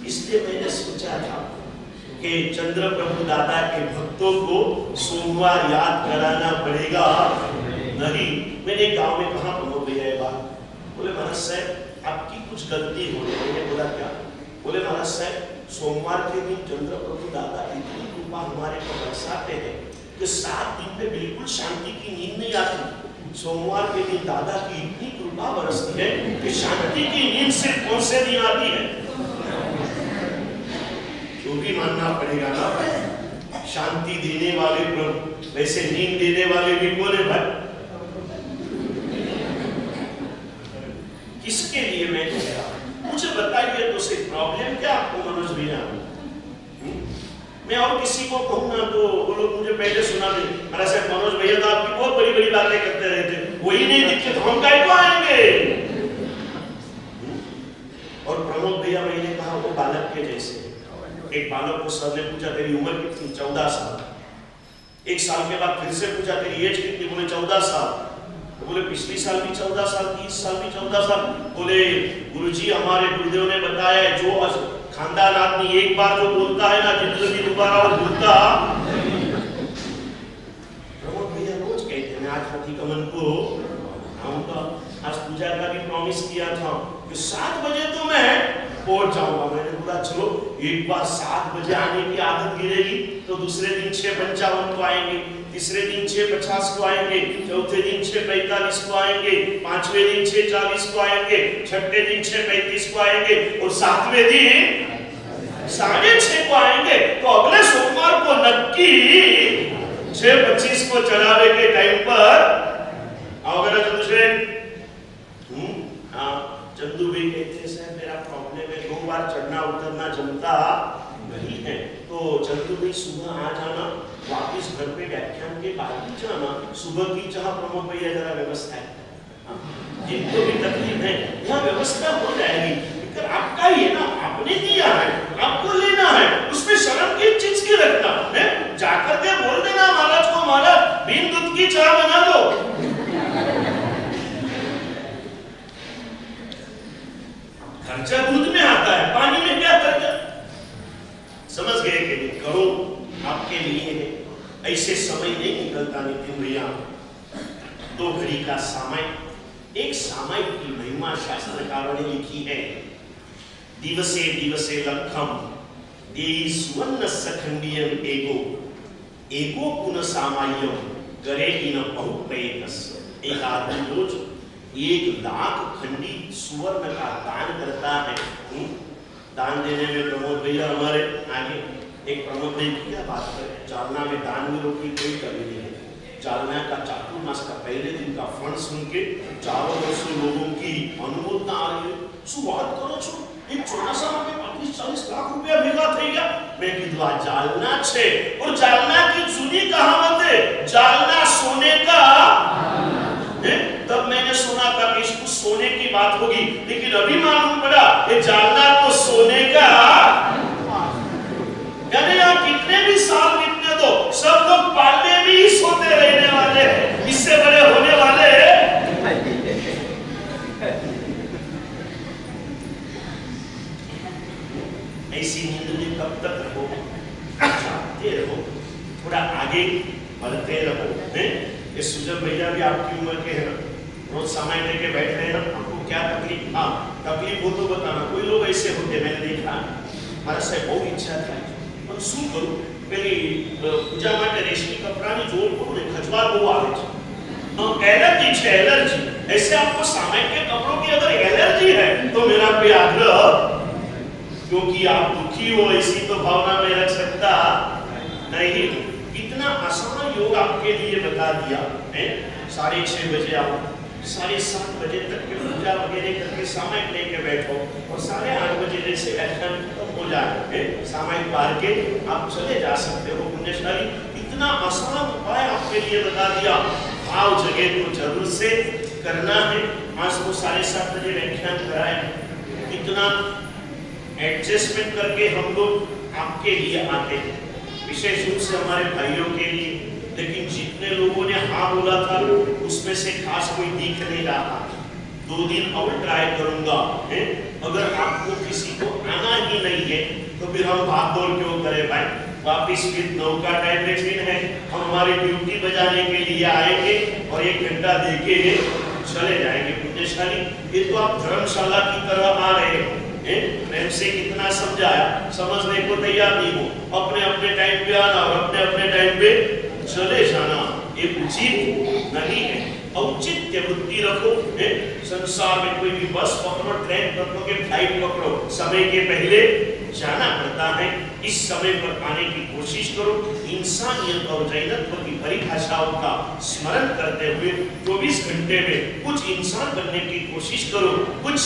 इसलिए मैंने सोचा था कि चंद्र प्रभु दादा के भक्तों को सोमवार याद कराना पड़ेगा। नहीं, मैंने गांव में कहा प्रमोद भैया ये बात, बोले महाराज साहब आपकी कुछ गलती हो रही है। मैंने बोला क्या? बोले महाराज साहब सोमवार के दिन चंद्र प्रभु दादा इतनी कृपा हमारे को बरसाते हैं कि 7 दिन में बिल्कुल शांति की नींद नहीं आती। सोमवार के दिन दादा की इतनी कृपा बरसती है कि शांति की नींद सिर्फ कौन से दिन आती है? तो भी मानना पड़ेगा ना, शांति देने वाले प्रभु, वैसे नींद देने वाले भी बोले भाई। किसके लिए मैं कह रहा हूं? मुझे बताइए तो सिर्फ प्रॉब्लम क्या आपको मनोज भैया? मैं और किसी को कहूँ ना तो वो लोग मुझे पहले सुना दे, मेरा साहब मनोज भैया तो आपकी बहुत बड़ी बड़ी बातें करते रहते, वही नहीं दिखते तो हम काय को आएंगे? और प्रमोद भैया मैंने कहा वो बालक के जैसे। एक बालक को सर ने पूछा तेरी उम्र कितनी? 14 साल। 1 साल के बाद फिर से पूछा तेरी एज कितनी? बोले 14 साल। तो बोले पिछली साल भी 14 साल, 30 साल भी 14 साल। बोले गुरुजी हमारे गुरुदेव ने बताया जो खानदान आदमी एक बार जो बोलता है ना जिंदगी दोबारा वो भूलता। प्रमोद भैया रोज कहते हैं आज पति कमन को आऊंगा। आज पूजा का भी प्रॉमिस किया था कि 7 बजे तो मैं पहुंच जाऊंगा। मैंने बोला चलो एक बार 7 बजे आने की आदत गिरेगी तो दूसरे दिन 6:55 को आएंगे, तीसरे दिन 6:50 को आएंगे, चौथे दिन 6:45 को आएंगे, 5वें दिन 6:40 को आएंगे, छठे दिन 6:35 को आएंगे और 7वें दिन 6:30 को आएंगे। तो अगले सोमवार को नक्की 6:25 को चढ़ावे के टाइम पर आओगे ना चंद्रशेखर? चंदू भी कहते सर मेरा प्रॉब्लम है 2 बार चढ़ना उतरना जमता नहीं है, तो चंदू भाई सुबह आ जाना, वापिस घर पे व्याख्यान के बाद ही जाना। सुबह की चाह प्रमोद भैया जरा व्यवस्था है, जिनको भी तकलीफ है यहाँ व्यवस्था हो जाएगी। फिक्र आपका ही है ना, आपने दिया है, आपको लेना है, उसमें शर्म की चीज की रखना है। जाकर के बोल देना महाराज को, महाराज बिन दूध की चाय बना दो। खर्चा दूध में आता है, पानी में क्या खर्चा? समझ गए कि नहीं? करो, आपके लिए है। ऐसे समय नहीं निकलता नितिन भैया। 2 घड़ी का समय, एक सामयिक की महिमा शास्त्रकारों ने लिखी है। दिवसे दिवसे लखम देई सुवर्ण सखंडियम एगो एगो पुनः सामायम करे इन बहुपेतस। एक आदमी रोज 1 लाख खंडी सुवर्ण का दान करता है। दान देने में प्रमोद भैया हमारे आगे, एक प्रमोद भैया क्या बात करें, जालना में दान में की कोई कमी नहीं है। जालना का चातुर्मास का पहले दिन का फंड सुन के 400 लोगों की अनुमोदना आ रही है। शुरुआत करो छो, एक छोटा सा 35-40 लाख रुपया भेगा થઈ ગયા। मैं किधवा जालना छे, और जालना की जूनी कहावत है, जालना सोने का है। तब मैंने सुना था कि इसको सोने की बात होगी, लेकिन अभी मालूम पड़ा ये जालना तो सोने का। यानी यहाँ कितने भी साल बीतने दो, सब लोग पालने में ही सोते रहने वाले हैं, इससे बड़े होने वाले हैं। ऐसी नींद में कब तक रहो, जागते रहो, थोड़ा आगे बढ़ते रहो। ये सुजन भैया भी आपकी उम्र के हैं ना, रोज समय लेके बैठ रहे हैं ना, आपको क्या तकलीफ? हाँ, तकलीफ हो तो बताना। कोई लोग ऐसे होते मैंने देखा, मारा साहब बहुत इच्छा थी, પણ શું કરું, પેલી પૂજા માટે રેશમી કપડાની જોડ કરું ને ખજવાળ બહુ આવે છે, એલર્જી છે, એલર્જી। ऐसे आपको सामान्य के कपड़ों की अगर एलर्जी है तो मेरा भी आग्रह, क्योंकि आप दुखी हो ऐसी तो भावना में रख सकता नहीं। इतना आसान योग आपके लिए बता दिया है। 6:30 बजे आओ, 7:30 बजे तक के पूजा वगैरह करके सामायिक लेके बैठो, और 8:30 बजे जैसे व्याख्यान खत्म हो जाए सामायिक पार के आप चले जा सकते हो पुण्यशाली। इतना आसान उपाय आपके लिए बता दिया। भाव जगह तो जरूर से करना है। आज को 7:30 बजे व्याख्यान कराए, इतना एडजस्टमेंट करके हम लोग आपके लिए आते हैं, विशेष रूप से हमारे भाइयों के लिए। लेकिन जितने लोगों ने हाँ बोला था उसमें से खास कोई दिख नहीं रहा। 2 दिन और ट्राई करूंगा है। अगर आपको किसी को आना ही नहीं है तो फिर हम भाग दौड़ क्यों करें भाई? वापिस फिर 9 का टाइम लेकिन है, हम हमारी ड्यूटी बजाने के लिए आएंगे और 1 घंटा देके चले जाएंगे पुण्यशाली। ये तो आप धर्मशाला की तरह आ रहे हो, प्रेम से कितना समझाया, समझने को तैयार नहीं हो। अपने अपने टाइम पे आना और अपने अपने टाइम पे चले जाना, ये उचित नहीं है। औचित्य बुद्धि रखो। संसार में कोई भी बस पकड़ो, ट्रेन पकड़ो, के फ्लाइट पकड़ो, समय के पहले जाना पड़ता है। इस समय पर आने की कोशिश करो। इंसानियत और जैनत्व की परिभाषाओं का स्मरण करते हुए 24 घंटे में कुछ इंसान बनने की कोशिश करो, कुछ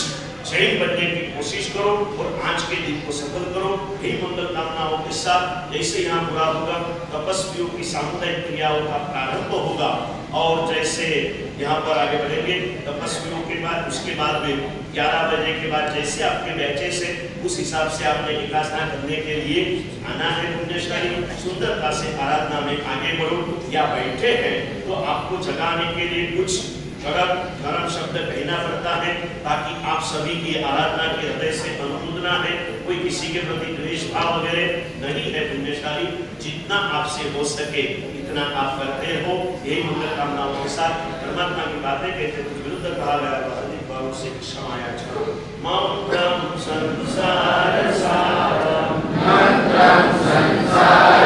जैन बनने की कोशिश करो, और आज के दिन को सफल करो। यही मंगल कामनाओं के साथ जैसे यहाँ पूरा होगा, तपस्वियों की सामुदायिक क्रियाओं का प्रारंभ होगा, और जैसे यहाँ पर आगे बढ़ेंगे तपस्वियों के बाद, उसके बाद में 11 बजे के बाद जैसे आपके बैचेस है उस हिसाब से आपने निकासना करने के लिए आना है पुण्यशाली। सुंदरता से आराधना में आगे बढ़ो। या बैठे हैं तो आपको जगाने के लिए कुछ गरम शब्द कहना पड़ता है, ताकि आप सभी की आराधना के हृदय से अनुमोदना है। कोई किसी के प्रति द्वेष भाव वगैरह नहीं है पुण्यशाली। जितना आपसे हो सके इतना आप करते हो। यही मंगल कामनाओं के साथ परमात्मा की बातें कहते कुछ विरुद्ध कहा गया तो अधिक भाव से क्षमाया चाहो। मंत्रम संसार सारम, मंत्रम संसार